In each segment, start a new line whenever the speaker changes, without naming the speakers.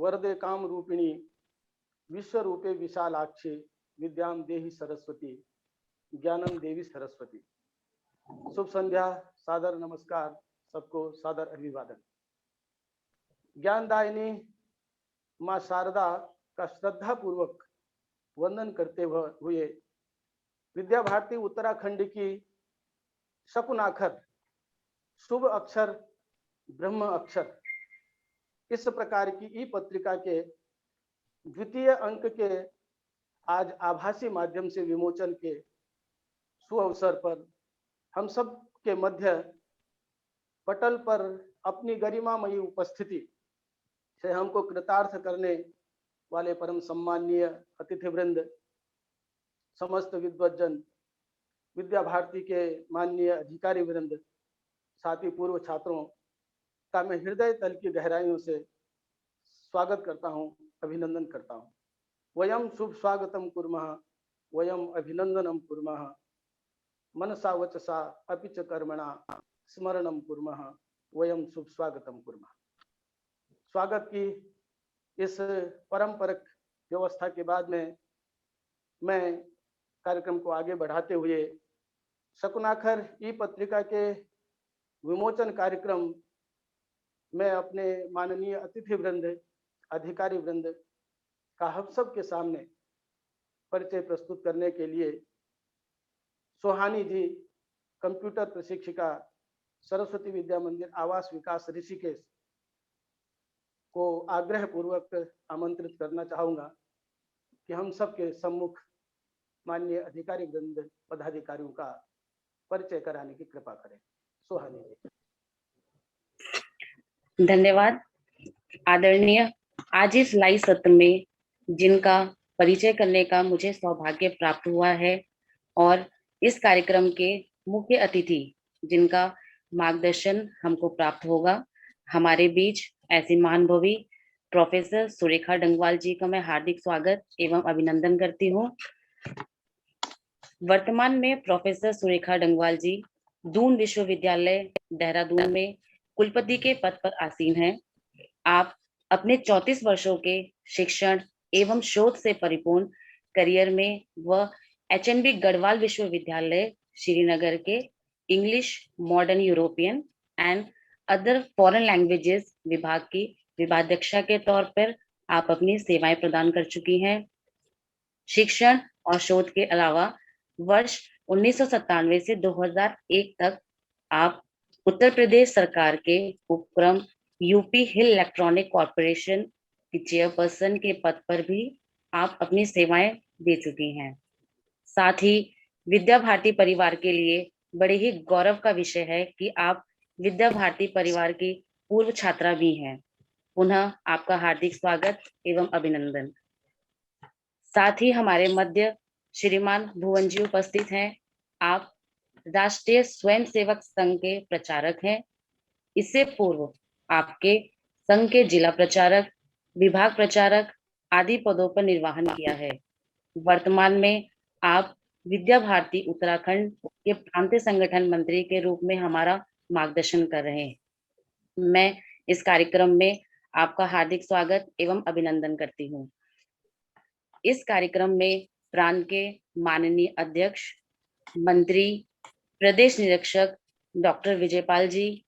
वरदे काम रूपिणी विश्व रूपे विशालाक्षी विद्याम देहि सरस्वती ज्ञानम देवी सरस्वती। शुभ संध्या, सादर नमस्कार, सबको सादर अभिवादन। ज्ञानदायिनी माँ शारदा का श्रद्धा पूर्वक वंदन करते हुए विद्या भारती उत्तराखंड की शकुनाखर शुभ अक्षर ब्रह्म अक्षर इस प्रकार की ई पत्रिका के द्वितीय अंक के आज आभासी माध्यम से विमोचन के सुअवसर पर हम सब के मध्य पटल पर अपनी गरिमामयी उपस्थिति से हमको कृतार्थ करने वाले परम सम्माननीय अतिथिवृंद, समस्त विद्वज्जन, विद्या भारती के माननीय अधिकारी वृंद, साथ ही पूर्व छात्रों का मैं हृदय तल की गहराइयों से स्वागत करता हूं, अभिनंदन करता हूं। वयम शुभ स्वागतम कुर्मः, वयम अभिनंदनम कुर्मः, मनसा वचसा अपि च कर्मणा स्मरणम कुर्मः, वयम शुभ स्वागतम कुर्मः। स्वागत की इस पारंपरिक व्यवस्था के बाद में मैं कार्यक्रम को आगे बढ़ाते हुए शकुनाखर ई पत्रिका के विमोचन कार्यक्रम में अपने माननीय अतिथि वृंद, अधिकारी वृंद का हम सब के सामने परिचय प्रस्तुत करने के लिए सोहानी जी, कंप्यूटर प्रशिक्षिका, सरस्वती विद्या मंदिर आवास विकास ऋषिकेश को आग्रह पूर्वक आमंत्रित करना चाहूंगा कि हम सब के सम्मुख माननीय अधिकारी वृंद, पदाधिकारियों का परिचय कराने की कृपा करें। सोहानी जी।
धन्यवाद। आदरणीय, आज इस लाइव सत्र में जिनका परिचय करने का मुझे सौभाग्य प्राप्त हुआ है और इस कार्यक्रम के मुख्य अतिथि जिनका मार्गदर्शन हमको प्राप्त होगा, हमारे बीच ऐसी महानुभवी प्रोफेसर सुरेखा डंगवाल जी का मैं हार्दिक स्वागत एवं अभिनंदन करती हूँ। वर्तमान में प्रोफेसर सुरेखा डंगवाल जी दून विश्वविद्यालय देहरादून में कुलपति के पद पर आसीन हैं। आप अपने 34 वर्षों के शिक्षण एवं शोध से परिपूर्ण करियर में वह HNB गढ़वाल विश्वविद्यालय श्रीनगर के English, modern European and other foreign languages विभाग की विभागाध्यक्षा के तौर पर आप अपनी सेवाएं प्रदान कर चुकी हैं। शिक्षण और शोध के अलावा वर्ष 1997 से 2001 तक आप उत्तर प्रदेश सरकार के उपक्रम यूपी हिल इलेक्ट्रॉनिक कॉरपोरेशन की चेयरपर्सन के पद पर भी आप अपनी सेवाएं दे चुकी हैं। साथ ही विद्या भारती परिवार के लिए बड़े ही गौरव का विषय है कि आप विद्या भारती परिवार की पूर्व छात्रा भी हैं। पुनः आपका हार्दिक स्वागत एवं अभिनंदन। साथ ही हमारे मध्य श्रीमान भुवन जी उपस्थित हैं। आप राष्ट्रीय स्वयंसेवक संघ के प्रचारक हैं। इससे पूर्व आपके संघ के जिला प्रचारक, विभाग प्रचारक आदि पदों पर निर्वहन किया है। वर्तमान में आप विद्या भारती उत्तराखंड के प्रांतीय संगठन मंत्री के रूप में हमारा मार्गदर्शन कर रहे हैं। मैं इस कार्यक्रम में आपका हार्दिक स्वागत एवं अभिनंदन करती हूँ। इस कार्यक्रम में प्रांत के माननीय अध्यक्ष, मंत्री, प्रदेश निरीक्षक डॉक्टर विजयपाल जी,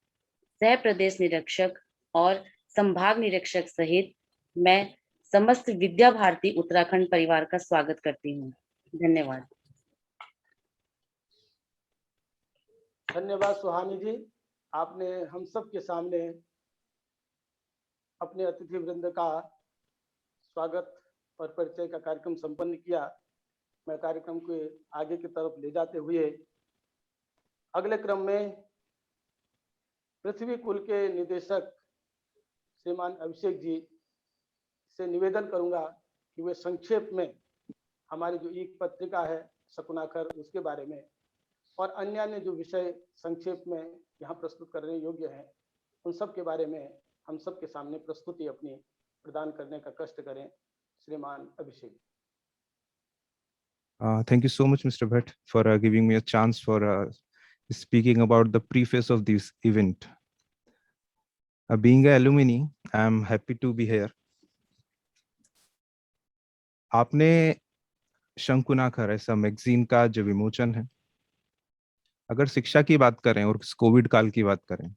सह प्रदेश निरीक्षक और संभाग निरीक्षक सहित मैं समस्त विद्या भारती उत्तराखंड परिवार का स्वागत करती हूँ। धन्यवाद।
धन्यवाद सुहानी जी, आपने हम सब के सामने अपने अतिथि वृंद का स्वागत और परिचय का कार्यक्रम संपन्न किया। मैं कार्यक्रम को आगे की तरफ ले जाते हुए अगले क्रम में पृथ्वी कुल के निदेशक श्रीमान अभिषेक जी से निवेदन करूंगा कि वे संक्षेप में हमारी जो एक पत्रिका है शकुनाखर, उसके बारे में और अन्य जो विषय संक्षेप में यहाँ प्रस्तुत करने योग्य हैं, उन सब के बारे में हम सब के सामने प्रस्तुति अपनी प्रदान करने का कष्ट करें। श्रीमान अभिषेक।
Thank you so much, Mr. Bhatt, for giving me a chance for speaking about the preface of this event. Being an alumni, I am happy to be here. आपने शंकुनाखर ऐसा मैगजीन का जो विमोचन है, अगर शिक्षा की बात करें और इस कोविड काल की बात करें,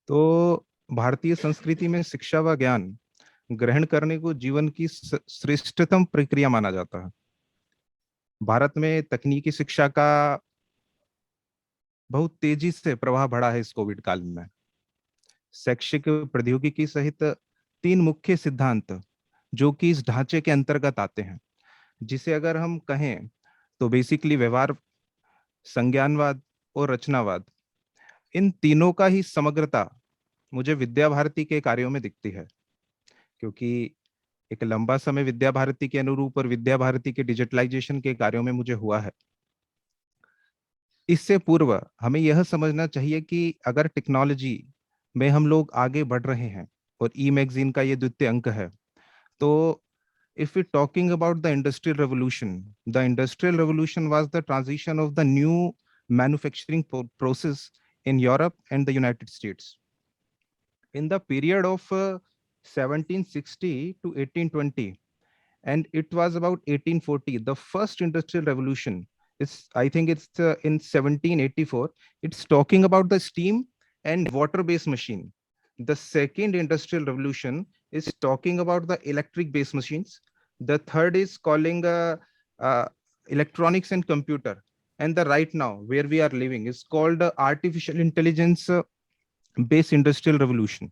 तो भारतीय संस्कृति में शिक्षा व ज्ञान ग्रहण करने को जीवन की श्रेष्ठतम प्रक्रिया माना जाता है। भारत में तकनीकी शिक्षा का बहुत तेजी से प्रभाव बढ़ा है इस कोविड काल में। शैक्षिक प्रौद्योगिकी सहित 3 मुख्य सिद्धांत जो कि इस ढांचे के अंतर्गत आते हैं, जिसे अगर हम कहें तो बेसिकली व्यवहार, संज्ञानवाद और रचनावाद, इन तीनों का ही समग्रता मुझे विद्या भारती के कार्यों में दिखती है। क्योंकि एक लंबा समय विद्या भारती के अनुरूप और विद्या भारती के डिजिटलाइजेशन के कार्यों में मुझे हुआ है। इससे पूर्व हमें यह समझना चाहिए कि अगर टेक्नोलॉजी में हम लोग आगे बढ़ रहे हैं और ई मैगजीन का ये द्वितीय अंक है, तो if we're talking about the industrial revolution was the transition of the new manufacturing process in Europe and the United States. In the period of 1760 to 1820, and it was about 1840, the first industrial revolution is, I think it's in 1784, it's talking about the steam and water-based machine. The second industrial revolution is talking about the electric-based machines. The third is calling electronics and computer. And the right now, where we are living, is called artificial intelligence based industrial revolution.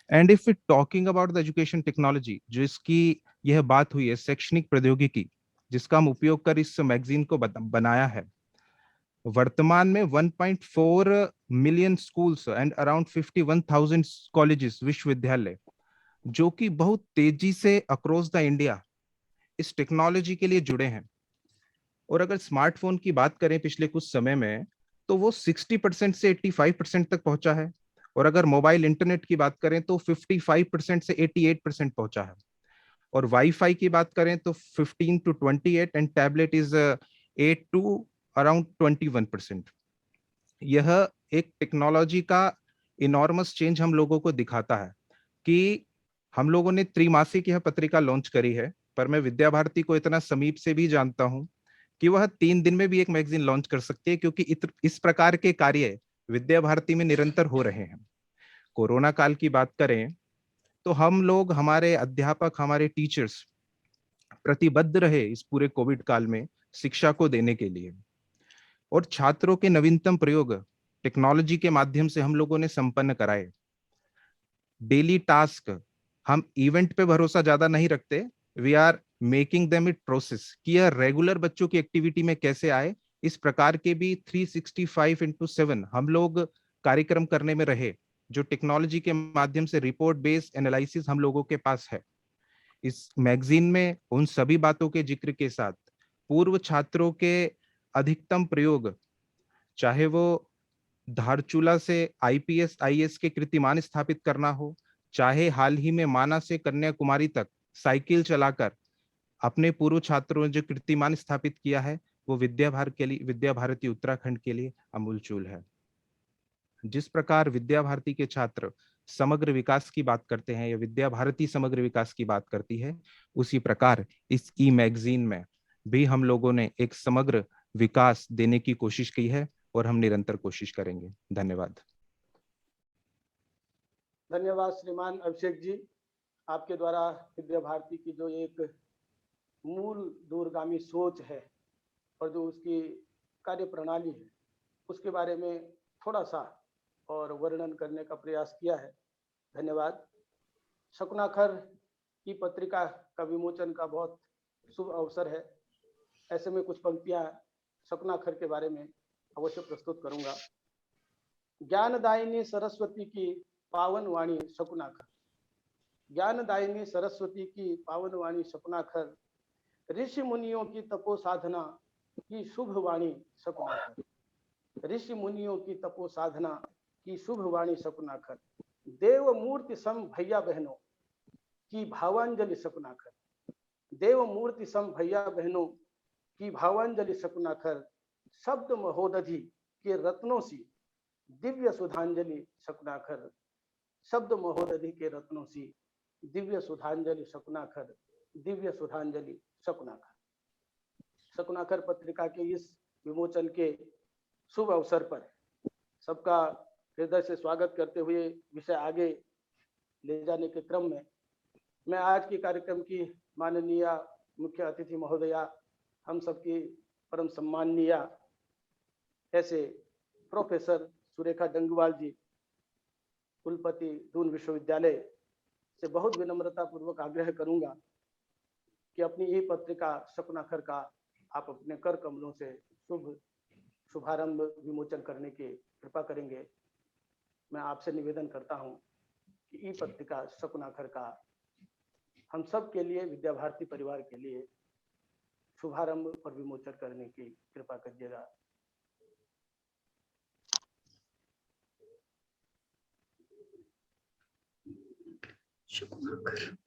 And if we're talking about the education technology, जिसकी यह बात हुई है, शैक्षणिक प्रौद्योगिकी जिसका हम उपयोग कर इस मैगजीन को बनाया है, वर्तमान में 1.4 million schools and around 51,000 colleges, विश्वविद्यालय, जो कि बहुत तेजी से अक्रॉस द इंडिया इस टेक्नोलॉजी के लिए जुड़े हैं। और अगर स्मार्टफोन की बात करें पिछले कुछ समय में, तो वो 60% से 85% तक पहुंचा है। और अगर मोबाइल इंटरनेट की बात करें तो 55% से 88% पहुंचा है। और वाईफाई की बात करें तो 15 to 28 and tablet is 8 to around 21%। यह एक टेक्नोलॉजी का इनॉर्मस चेंज हम लोगों को दिखाता है कि हम लोगों ने त्रैमासिक यह पत्रिका लॉन्च करी है, पर मैं विद्या भारती को इतना समीप से भी जानता हूं कि वह 3 दिन में भी एक मैगजीन लॉन्च कर सकती है, क्योंकि इस प्रकार के कार्य विद्या भारती में निरंतर हो रहे हैं। कोरोना काल की बात करें तो हम लोग, हमारे अध्यापक, हमारे टीचर्स प्रतिबद्ध रहे इस पूरे कोविड काल में शिक्षा को देने के लिए। और छात्रों के नवीनतम प्रयोग टेक्नोलॉजी के माध्यम से हम लोगों ने संपन्न कराए। डेली टास्क, हम इवेंट पे भरोसा ज्यादा नहीं रखते, we are making them it process कि यह रेगुलर बच्चों की एक्टिविटी में कैसे आए। इस प्रकार के भी 365x7 हम लोग कार्यक्रम करने में रहे, जो टेक्नोलॉजी के माध्यम से रिपोर्ट बेस्ड एनालिसिस हम लोगों के पास है। इस मैगजीन में उन सभी बातों के जिक्र के साथ पूर्व छात्रों के अधिकतम प्रयोग, चाहे वो धारचूला से आईपीएस आईएएस के कीर्तिमान स्थापित करना हो, चाहे हाल ही में माना से कन्याकुमारी तक साइकिल चलाकर अपने पूर्व छात्रों ने जो कीर्तिमान स्थापित किया है, वो विद्या भारती उत्तराखंड के लिए अमूलचूल है। जिस प्रकार विद्या भारती के छात्र समग्र विकास की बात करते हैं या विद्या भारती समग्र विकास की बात करती है, उसी प्रकार इस ई मैगजीन में भी हम लोगों ने एक समग्र विकास देने की कोशिश की है और हम निरंतर कोशिश करेंगे। धन्यवाद।
धन्यवाद श्रीमान अभिषेक जी। आपके द्वारा विद्या भारती की जो एक मूल दूरगामी सोच है और जो उसकी कार्य प्रणाली है, उसके बारे में थोड़ा सा और वर्णन करने का प्रयास किया है। धन्यवाद। शकुनाखर की पत्रिका का विमोचन का बहुत शुभ अवसर है। ऐसे में कुछ पंक्तियां शकुनाखर के बारे में अवश्य प्रस्तुत करूंगा। ज्ञानदायिनी सरस्वती की पावन वाणी शकुनाखर, ज्ञानदायिनी सरस्वती की पावन वाणी शकुनाखर, ऋषि मुनियों की तपो साधना की शुभ वाणी शकुनाखर, ऋषि मुनियों की तपो साधना की शुभ वाणी शकुनाखर, देव मूर्ति सम भैया बहनों की भावांजलि शकुनाखर, देव मूर्ति सम भैया बहनों की भावांजलि शकुनाखर, शब्द महोदधि के रत्नों सी दिव्य सुधांजलि शकुनाखर, शब्द महोदधि के रत्नों सी दिव्य सुधांजलि शकुनाखर, दिव्य सुधांजलि शकुनाकर। शकुनाकर पत्रिका के इस विमोचन के शुभ अवसर पर सबका हृदय से स्वागत करते हुए विषय आगे ले जाने के क्रम में मैं आज के कार्यक्रम की माननीय मुख्य अतिथि महोदया, हम सबकी परम सम्माननीय ऐसे प्रोफेसर सुरेखा डंगवाल जी, कुलपति दून विश्वविद्यालय से बहुत विनम्रता पूर्वक आग्रह करूंगा कि अपनी ये पत्रिका शकुनाकर का आप अपने कर कमलों से शुभारंभ विमोचन करने की कृपा करेंगे। मैं आपसे निवेदन करता हूं कि ये पत्रिका शकुनाकर का हम सब के लिए, विद्या भारती परिवार के लिए शुभारंभ और विमोचन करने की कृपा करिएगा।
शकुनाकर।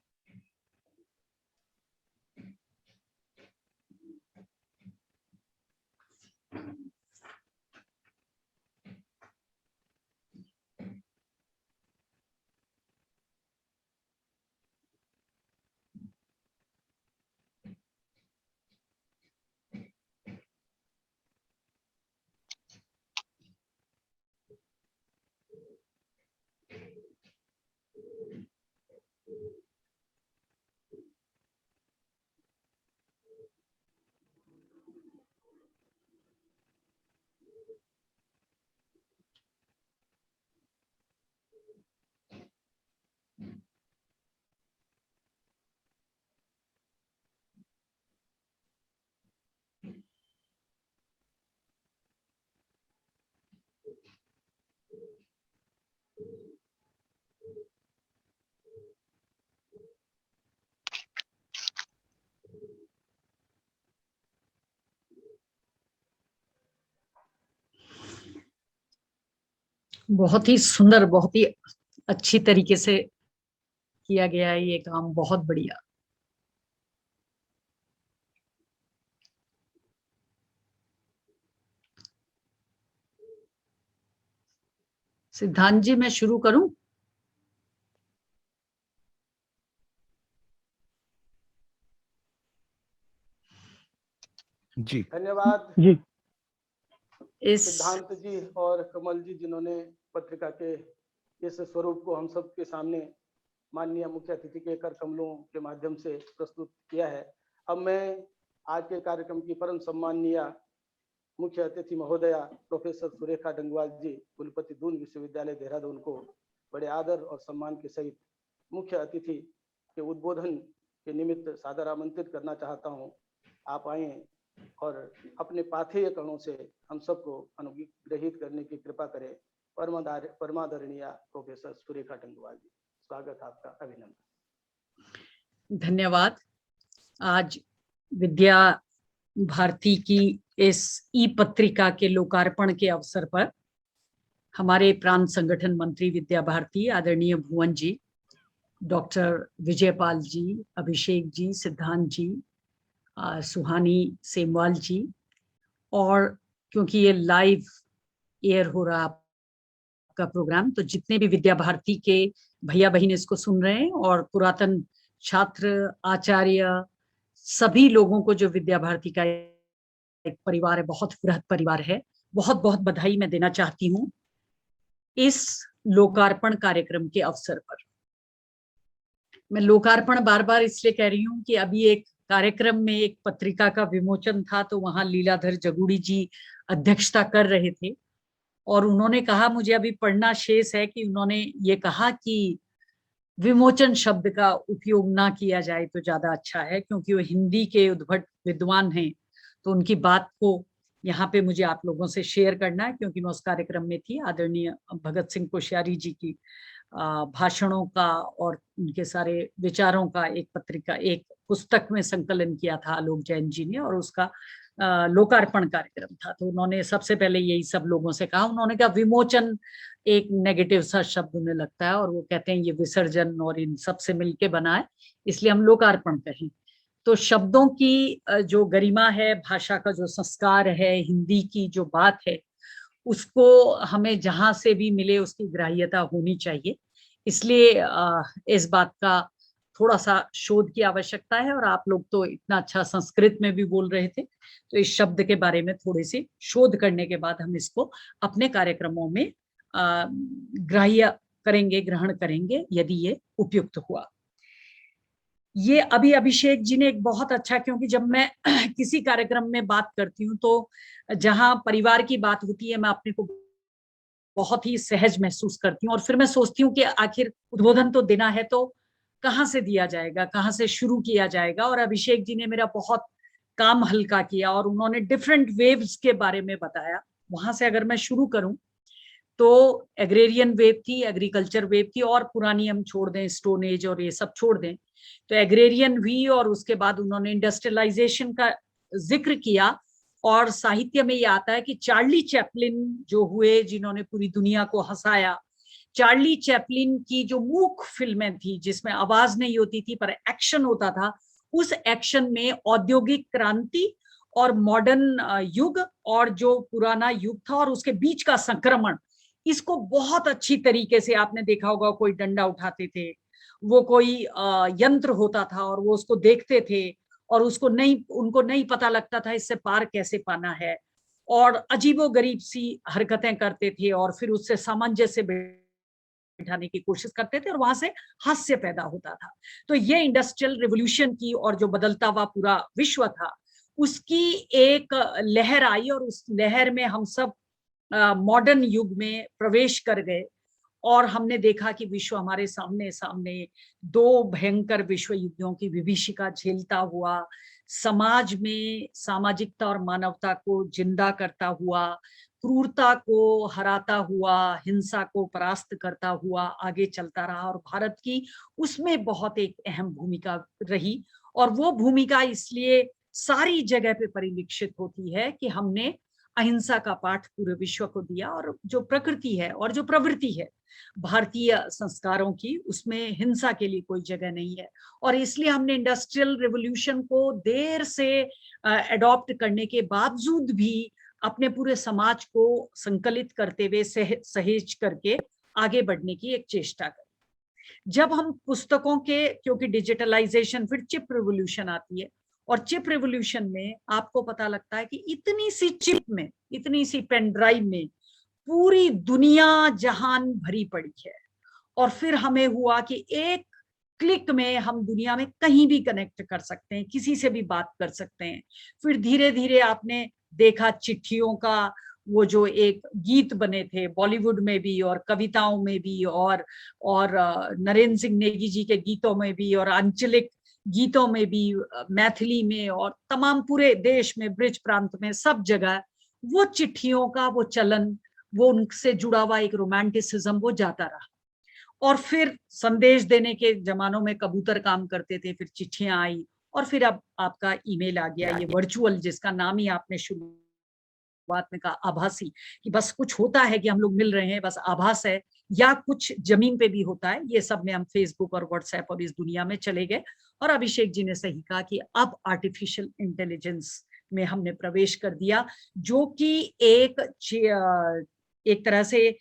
बहुत ही सुंदर, बहुत ही अच्छी तरीके से किया गया है ये काम, बहुत बढ़िया। सिद्धांत जी, मैं शुरू करूं?
जी
धन्यवाद
जी।
सिद्धांत जी और कमल जी, जिन्होंने पत्रिका के इस स्वरूप को हम सब के सामने माननीय मुख्य अतिथि के कर कमलों के माध्यम से प्रस्तुत किया है। अब मैं आज के कार्यक्रम की परम सम्माननीय मुख्य अतिथि महोदया प्रोफेसर सुरेखा डंगवाल जी, कुलपति दून विश्वविद्यालय देहरादून को बड़े आदर और सम्मान के सहित मुख्य अतिथि के उद्बोधन के निमित्त सादर आमंत्रित करना चाहता हूं। आप आए और अपने पाथेय कणों से हम सबको अनुग्रहित करने की कृपा करें। परमादरणीय प्रोफेसर सुरेखा डंगवाल जी, स्वागत आपका, अभिनंदन।
धन्यवाद। आज विद्या भारती की इस ई पत्रिका के लोकार्पण के अवसर पर हमारे प्रांत संगठन मंत्री विद्या भारती आदरणीय भुवन जी, डॉक्टर विजयपाल जी, अभिषेक जी, सिद्धांत जी, सुहानी सेमवाल जी, और क्योंकि ये लाइव एयर हो रहा आपका प्रोग्राम, तो जितने भी विद्या भारती के भैया बहन इसको सुन रहे हैं और पुरातन छात्र, आचार्य, सभी लोगों को जो विद्या भारती का एक परिवार है, बहुत बृहद परिवार है, बहुत बहुत बधाई मैं देना चाहती हूँ इस लोकार्पण कार्यक्रम के अवसर पर। मैं लोकार्पण बार बार इसलिए कह रही हूँ कि अभी एक कार्यक्रम में एक पत्रिका का विमोचन था, तो वहां लीलाधर जगुड़ी जी अध्यक्षता कर रहे थे और उन्होंने कहा, मुझे अभी पढ़ना शेष है, कि उन्होंने ये कहा कि विमोचन शब्द का उपयोग ना किया जाए तो ज्यादा अच्छा है, क्योंकि वो हिंदी के उद्भट विद्वान हैं। तो उनकी बात को यहाँ पे मुझे आप लोगों से शेयर करना है, क्योंकि मैं उस कार्यक्रम में थी। आदरणीय भगत सिंह कोश्यारी जी की भाषणों का और उनके सारे विचारों का एक पत्रिका, एक पुस्तक में संकलन किया था आलोक जैन जी ने, और उसका लोकार्पण कार्यक्रम था। तो उन्होंने सबसे पहले यही सब लोगों से कहा, उन्होंने कहा विमोचन एक नेगेटिव सा शब्द उन्हें लगता है, और वो कहते हैं ये विसर्जन और इन सब से मिलके बना है, इसलिए हम लोकार्पण कहें। तो शब्दों की जो गरिमा है, भाषा का जो संस्कार है, हिंदी की जो बात है, उसको हमें जहां से भी मिले उसकी ग्राह्यता होनी चाहिए। इसलिए इस बात का थोड़ा सा शोध की आवश्यकता है, और आप लोग तो इतना अच्छा संस्कृत में भी बोल रहे थे, तो इस शब्द के बारे में थोड़ी सी शोध करने के बाद हम इसको अपने कार्यक्रमों में ग्राह्य करेंगे, ग्रहण करेंगे, यदि ये उपयुक्त हुआ। ये अभी अभिषेक जी ने एक बहुत अच्छा, क्योंकि जब मैं किसी कार्यक्रम में बात करती हूँ तो जहां परिवार की बात होती है, मैं अपने को बहुत ही सहज महसूस करती हूँ, और फिर मैं सोचती हूँ कि आखिर उद्बोधन तो देना है, तो कहाँ से दिया जाएगा, कहाँ से शुरू किया जाएगा। और अभिषेक जी ने मेरा बहुत काम हल्का किया, और उन्होंने डिफरेंट वेव्स के बारे में बताया। वहां से अगर मैं शुरू करूं तो एग्रेरियन वेव थी, एग्रीकल्चर वेव थी, और पुरानी हम छोड़ दें, स्टोन एज और ये सब छोड़ दें, तो एग्रेरियन हुई, और उसके बाद उन्होंने इंडस्ट्रियलाइजेशन का जिक्र किया। और साहित्य में ये आता है कि चार्ली चैपलिन जो हुए, जिन्होंने पूरी दुनिया को हंसाया, चार्ली चैपलिन की जो मूक फिल्में थी जिसमें आवाज नहीं होती थी पर एक्शन होता था, उस एक्शन में औद्योगिक क्रांति और मॉडर्न युग और जो पुराना युग था और उसके बीच का संक्रमण, इसको बहुत अच्छी तरीके से आपने देखा होगा। कोई डंडा उठाते थे, वो कोई यंत्र होता था और वो उसको देखते थे, और उनको नहीं पता लगता था इससे पार कैसे पाना है, और अजीबोगरीब सी हरकतें करते थे, और फिर उससे सामंजस्य बिठाने की कोशिश करते थे, और वहां से हास्य पैदा होता था। तो ये इंडस्ट्रियल रिवॉल्यूशन की और जो बदलता हुआ पूरा विश्व था, उसकी एक लहर आई, और उस लहर में हम सब मॉडर्न युग में प्रवेश कर गए, और हमने देखा कि विश्व हमारे सामने सामने दो भयंकर विश्व युद्धों की विभीषिका झेलता हुआ, समाज में सामाजिकता और मानवता को जिंदा करता हुआ, क्रूरता को हराता हुआ, हिंसा को परास्त करता हुआ आगे चलता रहा। और भारत की उसमें बहुत एक अहम भूमिका रही, और वो भूमिका इसलिए सारी जगह पे परिलक्षित होती है कि हमने अहिंसा का पाठ पूरे विश्व को दिया, और जो प्रकृति है और जो प्रवृत्ति है भारतीय संस्कारों की, उसमें हिंसा के लिए कोई जगह नहीं है। और इसलिए हमने इंडस्ट्रियल रिवॉल्यूशन को देर से अडॉप्ट करने के बावजूद भी अपने पूरे समाज को संकलित करते हुए सहेज करके आगे बढ़ने की एक चेष्टा करी। जब हम पुस्तकों के, क्योंकि डिजिटलाइजेशन, फिर चिप रिवॉल्यूशन आती है, और चिप रिवॉल्यूशन में आपको पता लगता है कि इतनी सी चिप में, इतनी सी पेन ड्राइव में पूरी दुनिया जहान भरी पड़ी है, और फिर हमें हुआ कि एक क्लिक में हम दुनिया में कहीं भी कनेक्ट कर सकते हैं, किसी से भी बात कर सकते हैं। फिर धीरे धीरे आपने देखा चिट्ठियों का वो जो एक गीत बने थे बॉलीवुड में भी और कविताओं में भी, और नरेंद्र सिंह नेगी जी के गीतों में भी, और आंचलिक गीतों में भी, मैथिली में, और तमाम पूरे देश में, ब्रिज प्रांत में, सब जगह वो चिट्ठियों का वो चलन, वो उनसे जुड़ा हुआ एक रोमांटिसिज्म वो जाता रहा। और फिर संदेश देने के जमानों में कबूतर काम करते थे, फिर चिट्ठियां आई, और फिर अब आपका ईमेल आ गया, ये वर्चुअल, जिसका नाम ही आपने शुरुआत में कहा, आभासी, कि बस कुछ होता है कि हम लोग मिल रहे हैं, बस आभास है, या कुछ जमीन पे भी होता है। ये सब में हम फेसबुक और व्हाट्सएप और इस दुनिया में चले गए। और अभिषेक जी ने सही कहा कि अब आर्टिफिशियल इंटेलिजेंस में हमने प्रवेश कर दिया, जो कि एक तरह से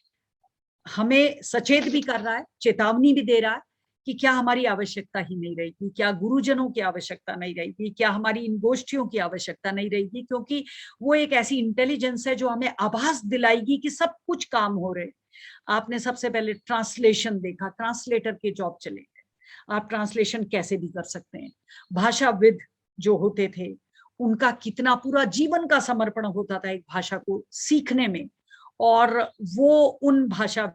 हमें सचेत भी कर रहा है, चेतावनी भी दे रहा है कि क्या हमारी आवश्यकता ही नहीं रहेगी, क्या गुरुजनों की आवश्यकता नहीं रहेगी, क्या हमारी इन गोष्ठियों की आवश्यकता नहीं रहेगी, क्योंकि वो एक ऐसी इंटेलिजेंस है जो हमें आभास दिलाएगी कि सब कुछ काम हो रहे। आपने सबसे पहले ट्रांसलेशन देखा, ट्रांसलेटर के जॉब चले गए, आप ट्रांसलेशन कैसे भी कर सकते हैं। भाषाविद जो होते थे, उनका कितना पूरा जीवन का समर्पण होता था एक भाषा को सीखने में, और वो उन भाषा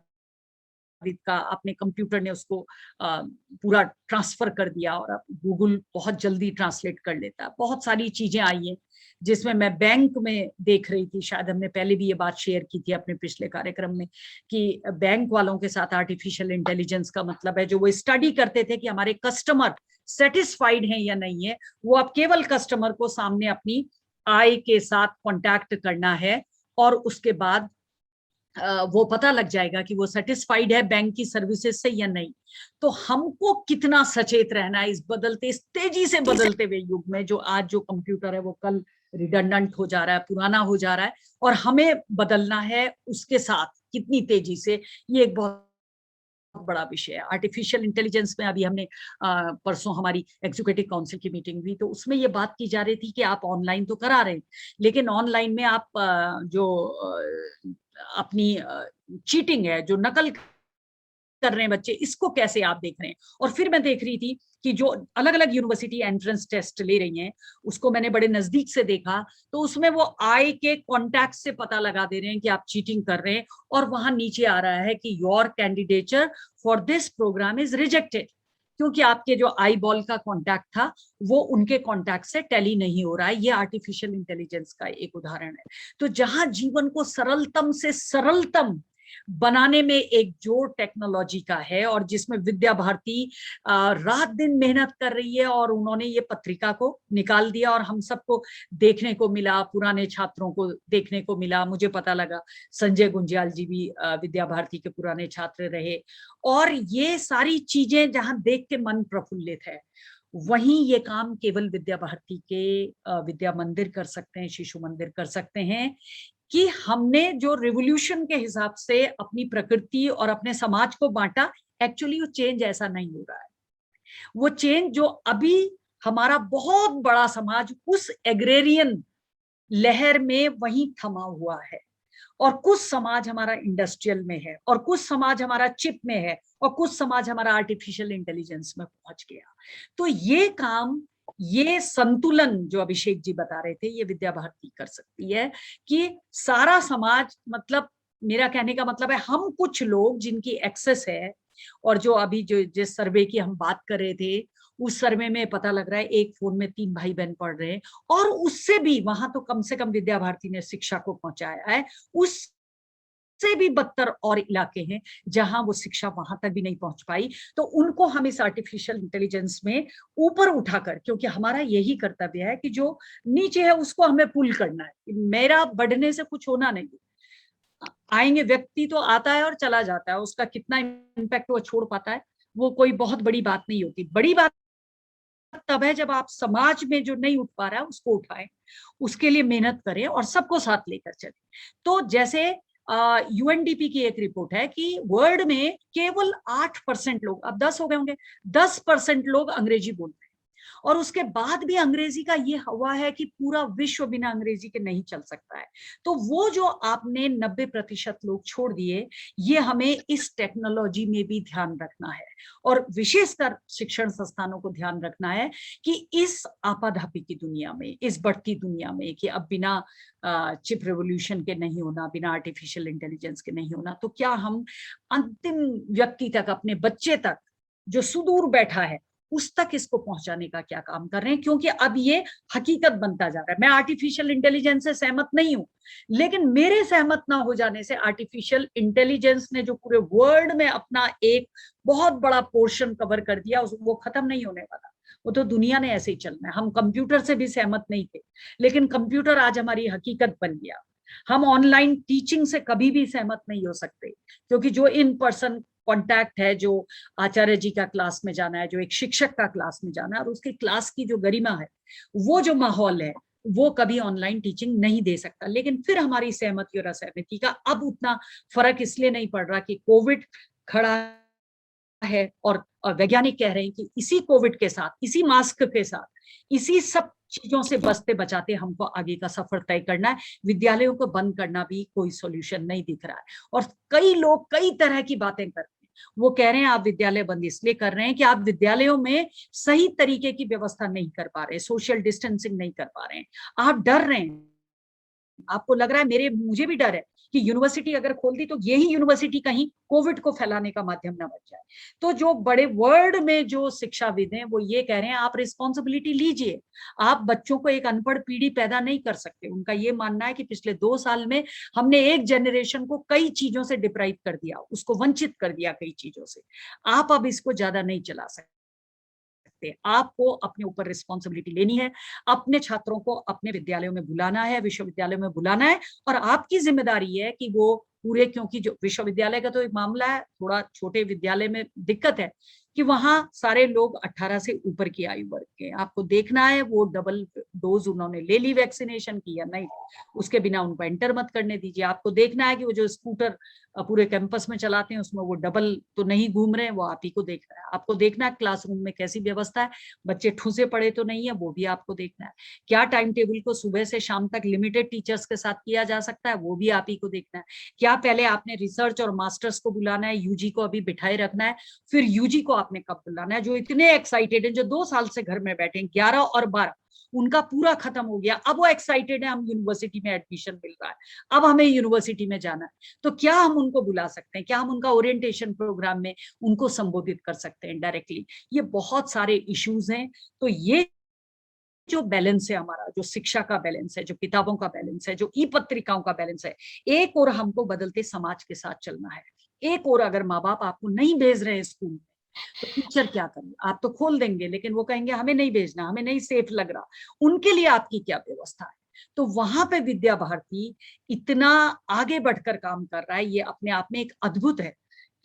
का अपने कंप्यूटर ने उसको पूरा ट्रांसफर कर दिया, और अब गूगल बहुत जल्दी ट्रांसलेट कर लेता है। बहुत सारी चीजें आई हैं जिसमें मैं बैंक में देख रही थी, शायद हमने पहले भी ये बात शेयर की थी अपने पिछले कार्यक्रम में, कि बैंक वालों के साथ आर्टिफिशियल इंटेलिजेंस का मतलब है, जो वो स्टडी करते थे कि हमारे कस्टमर सेटिस्फाइड हैं या नहीं है, वो अब केवल कस्टमर को सामने अपनी आय के साथ कॉन्टैक्ट करना है, और उसके बाद वो पता लग जाएगा कि वो सेटिस्फाइड है बैंक की सर्विसेज से या नहीं। तो हमको कितना सचेत रहना है इस बदलते, इस तेजी से बदलते हुए युग में, जो आज जो कंप्यूटर है वो कल रिडंडेंट हो जा रहा है, पुराना हो जा रहा है, और हमें बदलना है उसके साथ कितनी तेजी से। ये एक बहुत बड़ा विषय है। आर्टिफिशियल इंटेलिजेंस में अभी हमने परसों हमारी एग्जीक्यूटिव काउंसिल की मीटिंग हुई, तो उसमें ये बात की जा रही थी कि आप ऑनलाइन तो करा रहे हैं, लेकिन ऑनलाइन में आप जो अपनी चीटिंग है, जो नकल कर रहे हैं बच्चे, इसको कैसे आप देख रहे हैं। और फिर मैं देख रही थी कि जो अलग अलग यूनिवर्सिटी एंट्रेंस टेस्ट ले रही हैं, उसको मैंने बड़े नजदीक से देखा, तो उसमें वो आई के कॉन्टैक्ट से पता लगा दे रहे हैं कि आप चीटिंग कर रहे हैं, और वहां नीचे आ रहा है कि your candidature for this programme is rejected, क्योंकि आपके जो आई बॉल का कॉन्टैक्ट था वो उनके कॉन्टैक्ट से टैली नहीं हो रहा है। ये आर्टिफिशियल इंटेलिजेंस का एक उदाहरण है। तो जहां जीवन को सरलतम से सरलतम बनाने में एक जोर टेक्नोलॉजी का है, और जिसमें विद्या भारती रात दिन मेहनत कर रही है, और उन्होंने ये पत्रिका को निकाल दिया और हम सबको देखने को मिला, पुराने छात्रों को देखने को मिला। मुझे पता लगा संजय गुंजियाल जी भी विद्या भारती के पुराने छात्र रहे, और ये सारी चीजें जहां देख के मन प्रफुल्लित है, वहीं ये काम केवल विद्या भारती के विद्या मंदिर कर सकते हैं, शिशु मंदिर कर सकते हैं, कि हमने जो रिवोल्यूशन के हिसाब से अपनी प्रकृति और अपने समाज को बांटा, एक्चुअली वो चेंज ऐसा नहीं हो रहा है। वो चेंज जो अभी हमारा बहुत बड़ा समाज उस एग्रेरियन लहर में वहीं थमा हुआ है, और कुछ समाज हमारा इंडस्ट्रियल में है, और कुछ समाज हमारा चिप में है, और कुछ समाज हमारा आर्टिफिशियल इंटेलिजेंस में पहुंच गया। तो ये काम, ये संतुलन जो अभिषेक जी बता रहे थे, ये विद्या भारती कर सकती है, कि सारा समाज, मतलब मेरा कहने का मतलब है हम कुछ लोग जिनकी एक्सेस है, और जो अभी जो जिस सर्वे की हम बात कर रहे थे, उस सर्वे में पता लग रहा है एक फोन में 3 भाई बहन पढ़ रहे हैं, और उससे भी वहां तो कम से कम विद्या भारती ने शिक्षा को पहुंचाया है, उससे भी बदतर और इलाके हैं जहां वो शिक्षा वहां तक भी नहीं पहुंच पाई। तो उनको हम इस आर्टिफिशियल इंटेलिजेंस में ऊपर उठाकर, क्योंकि हमारा यही कर्तव्य है कि जो नीचे है उसको हमें पुल करना है, मेरा बढ़ने से कुछ होना नहीं। आएंगे व्यक्ति तो आता है और चला जाता है, उसका कितना इम्पैक्ट वो छोड़ पाता है, वो कोई बहुत बड़ी बात नहीं होती। बड़ी बात तब है जब आप समाज में जो नहीं उठ पा रहा है उसको उठाएं, उसके लिए मेहनत करें और सबको साथ लेकर चलें। तो जैसे यूएनडीपी की एक रिपोर्ट है कि वर्ल्ड में केवल 8% लोग, अब 10 हो गए होंगे, 10% लोग अंग्रेजी बोलते हैं, और उसके बाद भी अंग्रेजी का ये हवा है कि पूरा विश्व बिना अंग्रेजी के नहीं चल सकता है। तो वो जो आपने 90% लोग छोड़ दिए, ये हमें इस टेक्नोलॉजी में भी ध्यान रखना है, और विशेषकर शिक्षण संस्थानों को ध्यान रखना है कि इस आपाधापी की दुनिया में, इस बढ़ती दुनिया में, कि अब बिना चिप रेवोल्यूशन के नहीं होना, बिना आर्टिफिशियल इंटेलिजेंस के नहीं होना, तो क्या हम अंतिम व्यक्ति तक, अपने बच्चे तक जो सुदूर बैठा है, उस तक इसको पहुंचाने का क्या काम कर रहे हैं। क्योंकि अब ये हकीकत बनता जा रहा है। मैं आर्टिफिशियल इंटेलिजेंस से सहमत नहीं हूं, लेकिन मेरे सहमत ना हो जाने से आर्टिफिशियल इंटेलिजेंस ने जो पूरे वर्ल्ड में अपना एक बहुत बड़ा पोर्शन कवर कर दिया, वो खत्म नहीं होने वाला। वो तो दुनिया ने ऐसे ही चलना है। हम कंप्यूटर से भी सहमत नहीं थे, लेकिन कंप्यूटर आज हमारी हकीकत बन गया। हम ऑनलाइन टीचिंग से कभी भी सहमत नहीं हो सकते, क्योंकि जो इन पर्सन कांटेक्ट है, जो आचार्य जी का क्लास में जाना है, जो एक शिक्षक का क्लास में जाना है, और उसकी क्लास की जो गरिमा है, वो जो माहौल है, वो कभी ऑनलाइन टीचिंग नहीं दे सकता। लेकिन फिर हमारी सहमति और असहमति का अब उतना फर्क इसलिए नहीं पड़ रहा कि कोविड खड़ा है, और वैज्ञानिक कह रहे हैं कि इसी कोविड के साथ, इसी मास्क के साथ, इसी सब चीजों से बचते बचाते हमको आगे का सफर तय करना है। विद्यालयों को बंद करना भी कोई सॉल्यूशन नहीं दिख रहा है। और कई लोग कई तरह की बातें करते हैं। वो कह रहे हैं आप विद्यालय बंद इसलिए कर रहे हैं कि आप विद्यालयों में सही तरीके की व्यवस्था नहीं कर पा रहे, सोशल डिस्टेंसिंग नहीं कर पा रहे हैं, आप डर रहे हैं। आपको लग रहा है, मुझे भी डर है कि यूनिवर्सिटी अगर खोल दी तो यही यूनिवर्सिटी कहीं कोविड को फैलाने का माध्यम न बन जाए। तो जो बड़े वर्ल्ड में जो शिक्षाविद हैं, वो ये कह रहे हैं आप रिस्पॉन्सिबिलिटी लीजिए। आप बच्चों को एक अनपढ़ पीढ़ी पैदा नहीं कर सकते। उनका ये मानना है कि पिछले 2 साल में हमने एक जनरेशन को कई चीजों से डिप्राइव कर दिया, उसको वंचित कर दिया कई चीजों से। आप अब इसको ज्यादा नहीं चला सकते। आपको अपने ऊपर रिस्पॉन्सिबिलिटी लेनी है, अपने छात्रों को अपने विद्यालयों में बुलाना है, विश्वविद्यालयों में बुलाना है, और आपकी जिम्मेदारी है कि वो पूरे, क्योंकि जो विश्वविद्यालय का तो एक मामला है, थोड़ा छोटे विद्यालय में दिक्कत है कि वहां सारे लोग 18 से ऊपर की आयु वर्ग के। आपको देखना है वो डबल डोज उन्होंने ले ली वैक्सीनेशन की या नहीं, उसके बिना उनको एंटर मत करने दीजिए। आपको देखना है कि वो जो स्कूटर पूरे कैंपस में चलाते हैं उसमें वो डबल तो नहीं घूम रहे हैं, वो आप ही को देखना है। आपको देखना है क्लासरूम में कैसी व्यवस्था है, बच्चे ठूसे पड़े तो नहीं है, वो भी आपको देखना है। क्या टाइम टेबल को सुबह से शाम तक लिमिटेड टीचर्स के साथ किया जा सकता है, वो भी आप ही को देखना है। क्या पहले आपने रिसर्च और मास्टर्स को बुलाना है, यूजी को अभी बिठाए रखना है, फिर यूजी को आपने कब बुलाना है? जो इतने एक्साइटेड हैं, जो 2 साल से घर में बैठे हैं, 11 और 12 उनका पूरा खत्म हो गया, अब वो एक्साइटेड है, हम यूनिवर्सिटी में एडमिशन मिल रहा है, अब हमें यूनिवर्सिटी में जाना है, तो क्या हम उनको बुला सकते हैं? क्या हम उनका ओरिएंटेशन प्रोग्राम में उनको संबोधित कर सकते हैं डायरेक्टली? ये बहुत सारे इश्यूज हैं। तो ये जो बैलेंस है हमारा, जो शिक्षा का बैलेंस है, जो किताबों का बैलेंस है, जो ई पत्रिकाओं का बैलेंस है, एक और हमको बदलते समाज के साथ चलना है, एक और अगर माँ बाप आपको नहीं भेज रहे हैं स्कूल में तो टीचर क्या करें? आप तो खोल देंगे लेकिन वो कहेंगे हमें नहीं भेजना, हमें नहीं सेफ लग रहा, उनके लिए आपकी क्या व्यवस्था है? तो वहां पे विद्या भारती इतना आगे बढ़कर काम कर रहा है, ये अपने आप में एक अद्भुत है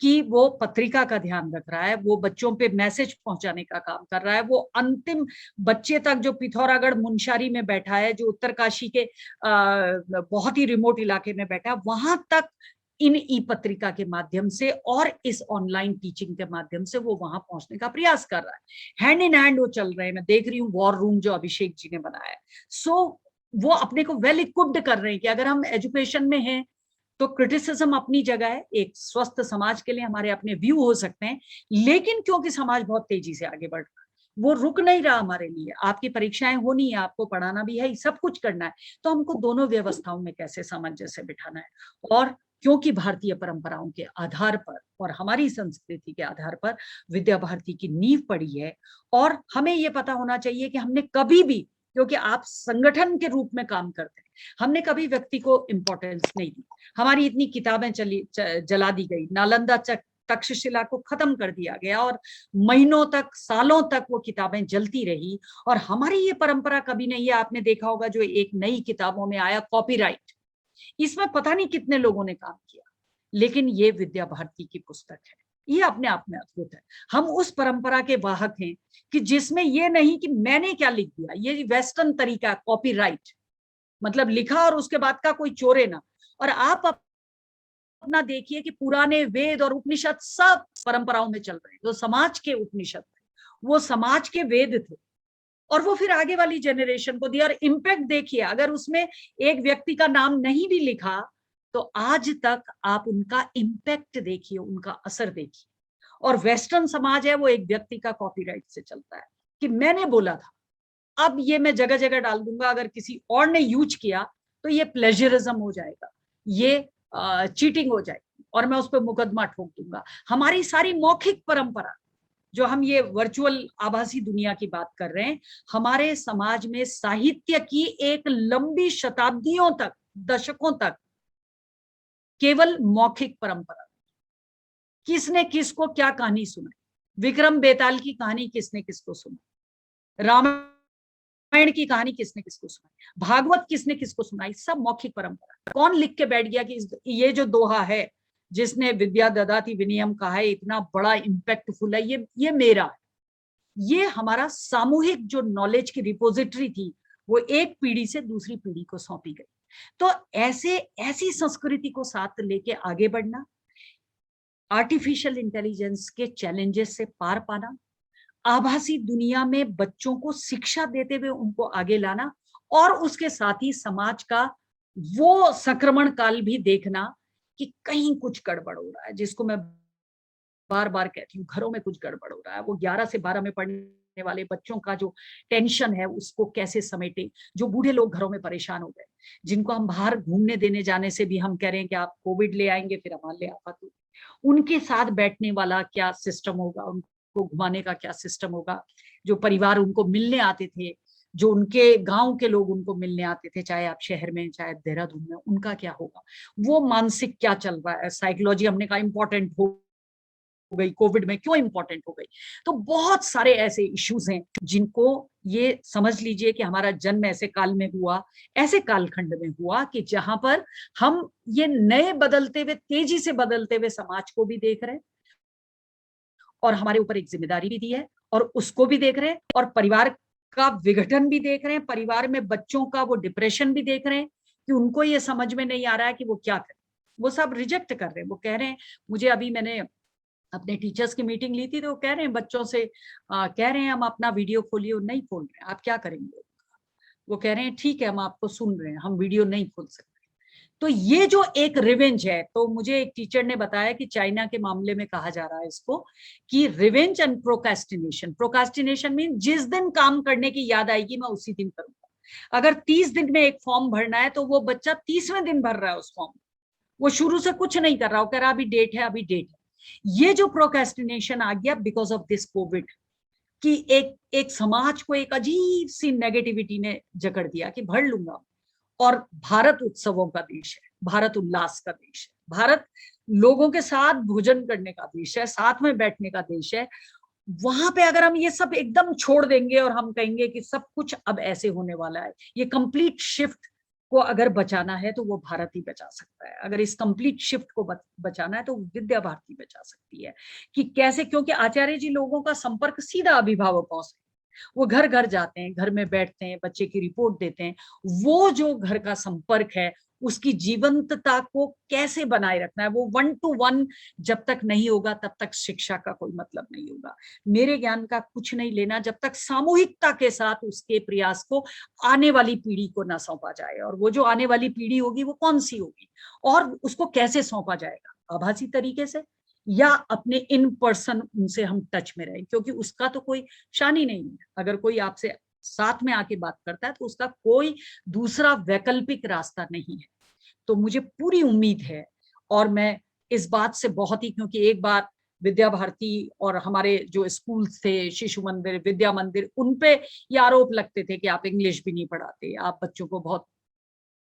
कि वो पत्रिका का ध्यान रख रहा है, वो बच्चों पे मैसेज पहुंचाने का काम कर रहा है, वो अंतिम बच्चे तक जो पिथौरागढ़ मुनस्यारी में बैठा है, जो उत्तरकाशी के बहुत ही रिमोट इलाके में बैठा है, वहां तक इन ई पत्रिका के माध्यम से और इस ऑनलाइन टीचिंग के माध्यम से वो वहां पहुंचने का प्रयास कर रहा है। हैंड इन हैंड वो चल रहे हैं। मैं देख रही हूँ वॉर रूम जो अभिषेक जी ने बनाया है, सो वो अपने को वेल इक्विप्ड कर रहे हैं कि अगर हम एजुकेशन में हैं तो क्रिटिसिज्म अपनी जगह है, एक स्वस्थ समाज के लिए हमारे अपने व्यू हो सकते हैं, लेकिन क्योंकि समाज बहुत तेजी से आगे बढ़ रहा है, वो रुक नहीं रहा हमारे लिए। आपकी परीक्षाएं होनी है, आपको पढ़ाना भी है, सब कुछ करना है, तो हमको दोनों व्यवस्थाओं में कैसे सामंजस्य बिठाना है। और क्योंकि भारतीय परंपराओं के आधार पर और हमारी संस्कृति के आधार पर विद्या भारती की नींव पड़ी है, और हमें ये पता होना चाहिए कि हमने कभी भी, क्योंकि आप संगठन के रूप में काम करते हैं, हमने कभी व्यक्ति को इंपॉर्टेंस नहीं दी। हमारी इतनी किताबें जला दी गई, नालंदा तक्षशिला को खत्म कर दिया गया और महीनों तक, सालों तक वो किताबें जलती रही, और हमारी ये परंपरा कभी नहीं है। आपने देखा होगा जो एक नई किताबों में आया कॉपीराइट, इसमें पता नहीं कितने लोगों ने काम किया, लेकिन ये विद्या भारती की पुस्तक है, ये अपने आप में अद्भुत है। हम उस परंपरा के वाहक हैं कि जिसमें ये नहीं कि मैंने क्या लिख दिया, ये वेस्टर्न तरीका कॉपीराइट, मतलब लिखा और उसके बाद का कोई चोरे ना। और आप अपना देखिए कि पुराने वेद और उपनिषद सब परंपराओं में चल रहे हैं, जो समाज के उपनिषद थे वो समाज के वेद थे, और वो फिर आगे वाली जनरेशन को दिया। और इम्पैक्ट देखिए, अगर उसमें एक व्यक्ति का नाम नहीं भी लिखा तो आज तक आप उनका इम्पैक्ट देखिए, उनका असर देखिए। और वेस्टर्न समाज है वो एक व्यक्ति का कॉपीराइट से चलता है कि मैंने बोला था, अब ये मैं जगह जगह डाल दूंगा, अगर किसी और ने यूज किया तो ये प्लेजरिज्म हो जाएगा, ये चीटिंग हो जाएगी और मैं उस पर मुकदमा ठोक दूंगा। हमारी सारी मौखिक परंपरा, जो हम ये वर्चुअल आभासी दुनिया की बात कर रहे हैं, हमारे समाज में साहित्य की एक लंबी शताब्दियों तक, दशकों तक केवल मौखिक परंपरा। किसने किसको क्या कहानी सुनाई? विक्रम बेताल की कहानी किसने किसको सुनाई? रामायण की कहानी किसने किसको सुनाई? भागवत किसने किसको सुनाई? सब मौखिक परंपरा। कौन लिख के बैठ गया कि ये जो दोहा है जिसने विद्या ददाति विनयम कहा है, इतना बड़ा इम्पैक्टफुल है, ये मेरा है। ये हमारा सामूहिक जो नॉलेज की रिपोजिटरी थी वो एक पीढ़ी से दूसरी पीढ़ी को सौंपी गई। तो ऐसी संस्कृति को साथ लेके आगे बढ़ना, आर्टिफिशियल इंटेलिजेंस के चैलेंजेस से पार पाना, आभासी दुनिया में बच्चों को शिक्षा देते हुए उनको आगे लाना, और उसके साथ ही समाज का वो संक्रमण काल भी देखना कि कहीं कुछ गड़बड़ हो रहा है, जिसको मैं बार बार कहती हूँ, घरों में कुछ गड़बड़ हो रहा है। वो 11 से 12 में पढ़ने वाले बच्चों का जो टेंशन है उसको कैसे समेटे, जो बूढ़े लोग घरों में परेशान हो गए, जिनको हम बाहर घूमने देने जाने से भी हम कह रहे हैं कि आप कोविड ले आएंगे, फिर हमारे लिए आफत होगी, उनके साथ बैठने वाला क्या सिस्टम होगा, उनको घुमाने का क्या सिस्टम होगा, जो परिवार उनको मिलने आते थे, जो उनके गांव के लोग उनको मिलने आते थे, चाहे आप शहर में चाहे देहरादून में, उनका क्या होगा, वो मानसिक क्या चल रहा है। साइकोलॉजी हमने कहा इंपॉर्टेंट हो गई, कोविड में क्यों इंपॉर्टेंट हो गई। तो बहुत सारे ऐसे इश्यूज हैं जिनको ये समझ लीजिए कि हमारा जन्म ऐसे काल में हुआ, ऐसे कालखंड में हुआ कि जहां पर हम ये नए बदलते हुए, तेजी से बदलते हुए समाज को भी देख रहे हैं, और हमारे ऊपर एक जिम्मेदारी भी दी है, और उसको भी देख रहे हैं, और परिवार का विघटन भी देख रहे हैं, परिवार में बच्चों का वो डिप्रेशन भी देख रहे हैं कि उनको ये समझ में नहीं आ रहा है कि वो क्या करें। वो सब रिजेक्ट कर रहे हैं। वो कह रहे हैं, मुझे अभी मैंने अपने टीचर्स की मीटिंग ली थी, तो वो कह रहे हैं बच्चों से कह रहे हैं हम अपना वीडियो खोलिए, नहीं खोल रहे हैं, आप क्या करेंगे? वो कह रहे हैं ठीक है हम आपको सुन रहे हैं, हम वीडियो नहीं खोल सकते। तो ये जो एक रिवेंज है, तो मुझे एक टीचर ने बताया कि चाइना के मामले में कहा जा रहा है इसको कि revenge and procrastination. Procrastination mean जिस दिन काम करने की याद आएगी मैं उसी दिन करूंगा। अगर 30 दिन में एक फॉर्म भरना है तो वो बच्चा 30वें दिन भर रहा है उस फॉर्म। वो शुरू से कुछ नहीं कर रहा, वो कह रहा अभी डेट है, अभी डेट है। ये जो प्रोकास्टिनेशन आ गया बिकॉज ऑफ दिस कोविड, कि एक समाज को एक अजीब सी नेगेटिविटी ने जकड़ दिया कि भर लूंगा। और भारत उत्सवों का देश है, भारत उल्लास का देश है, भारत लोगों के साथ भोजन करने का देश है, साथ में बैठने का देश है। वहां पे अगर हम ये सब एकदम छोड़ देंगे और हम कहेंगे कि सब कुछ अब ऐसे होने वाला है, ये कंप्लीट शिफ्ट को अगर बचाना है तो वो भारत ही बचा सकता है। अगर इस कंप्लीट शिफ्ट को बचाना है तो विद्या भारती बचा सकती है। कि कैसे? क्योंकि आचार्य जी लोगों का संपर्क सीधा अभिभावकों से, वो घर घर जाते हैं, घर में बैठते हैं, बच्चे की रिपोर्ट देते हैं। वो जो घर का संपर्क है, उसकी जीवंतता को कैसे बनाए रखना है, वो 1 to 1 जब तक नहीं होगा तब तक शिक्षा का कोई मतलब नहीं होगा। मेरे ज्ञान का कुछ नहीं लेना जब तक सामूहिकता के साथ उसके प्रयास को आने वाली पीढ़ी को ना सौंपा जाए। और वो जो आने वाली पीढ़ी होगी वो कौन सी होगी, और उसको कैसे सौंपा जाएगा? आभासी तरीके से या अपने इन पर्सन उनसे हम टच में रहें? क्योंकि उसका तो कोई शान ही नहीं है। अगर कोई आपसे साथ में आके बात करता है तो उसका कोई दूसरा वैकल्पिक रास्ता नहीं है। तो मुझे पूरी उम्मीद है, और मैं इस बात से बहुत ही, क्योंकि एक बार विद्या भारती और हमारे जो स्कूल थे, शिशु मंदिर, विद्या मंदिर, उनपे ये आरोप लगते थे कि आप इंग्लिश भी नहीं पढ़ाते, आप बच्चों को बहुत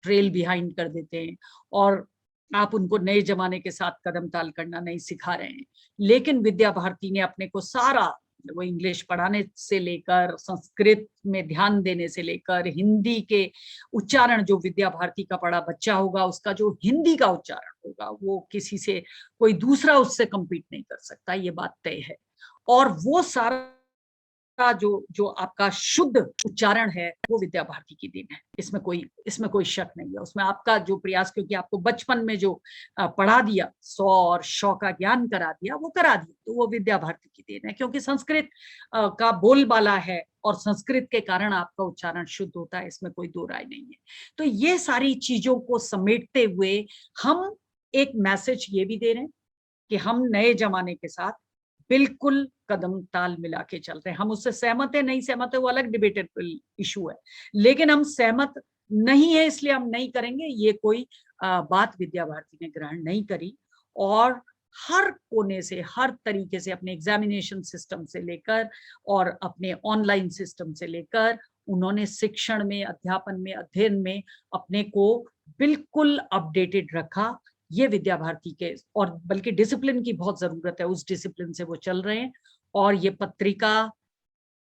ट्रेल बिहाइंड कर देते हैं, और आप उनको नए जमाने के साथ कदम ताल करना नहीं सिखा रहे हैं। लेकिन विद्या भारती ने अपने को सारा, वो इंग्लिश पढ़ाने से लेकर, संस्कृत में ध्यान देने से लेकर, हिंदी के उच्चारण, जो विद्या भारती का पढ़ा बच्चा होगा उसका जो हिंदी का उच्चारण होगा वो किसी से, कोई दूसरा उससे कम्पीट नहीं कर सकता, ये बात तय है। और वो सारा का जो आपका शुद्ध उच्चारण है वो विद्या भारती की देन है। इसमें कोई शक नहीं है। उसमें आपका जो प्रयास, क्योंकि आपको बचपन में जो पढ़ा दिया, 100 और 100 का ज्ञान करा दिया, वो करा दिया, तो वो विद्या भारती की देन है। क्योंकि संस्कृत का बोलबाला है और संस्कृत के कारण आपका उच्चारण शुद्ध होता है, इसमें कोई दो राय नहीं है। तो ये सारी चीजों को समेटते हुए हम एक मैसेज ये भी दे रहे हैं कि हम नए जमाने के साथ बिल्कुल कदम ताल मिला के चल रहे हैं। हम उससे सहमत है, नहीं सहमत है, वो अलग डिबेटेबल इशू है, लेकिन हम सहमत नहीं है इसलिए हम नहीं करेंगे, ये कोई बात विद्या भारती ने ग्रहण नहीं करी। और हर कोने से, हर तरीके से, अपने एग्जामिनेशन सिस्टम से लेकर और अपने ऑनलाइन सिस्टम से लेकर, उन्होंने शिक्षण में, अध्यापन में, अध्ययन में अपने को बिल्कुल अपडेटेड रखा। ये विद्या भारती के, और बल्कि डिसिप्लिन की बहुत जरूरत है, उस डिसिप्लिन से वो चल रहे हैं। और ये पत्रिका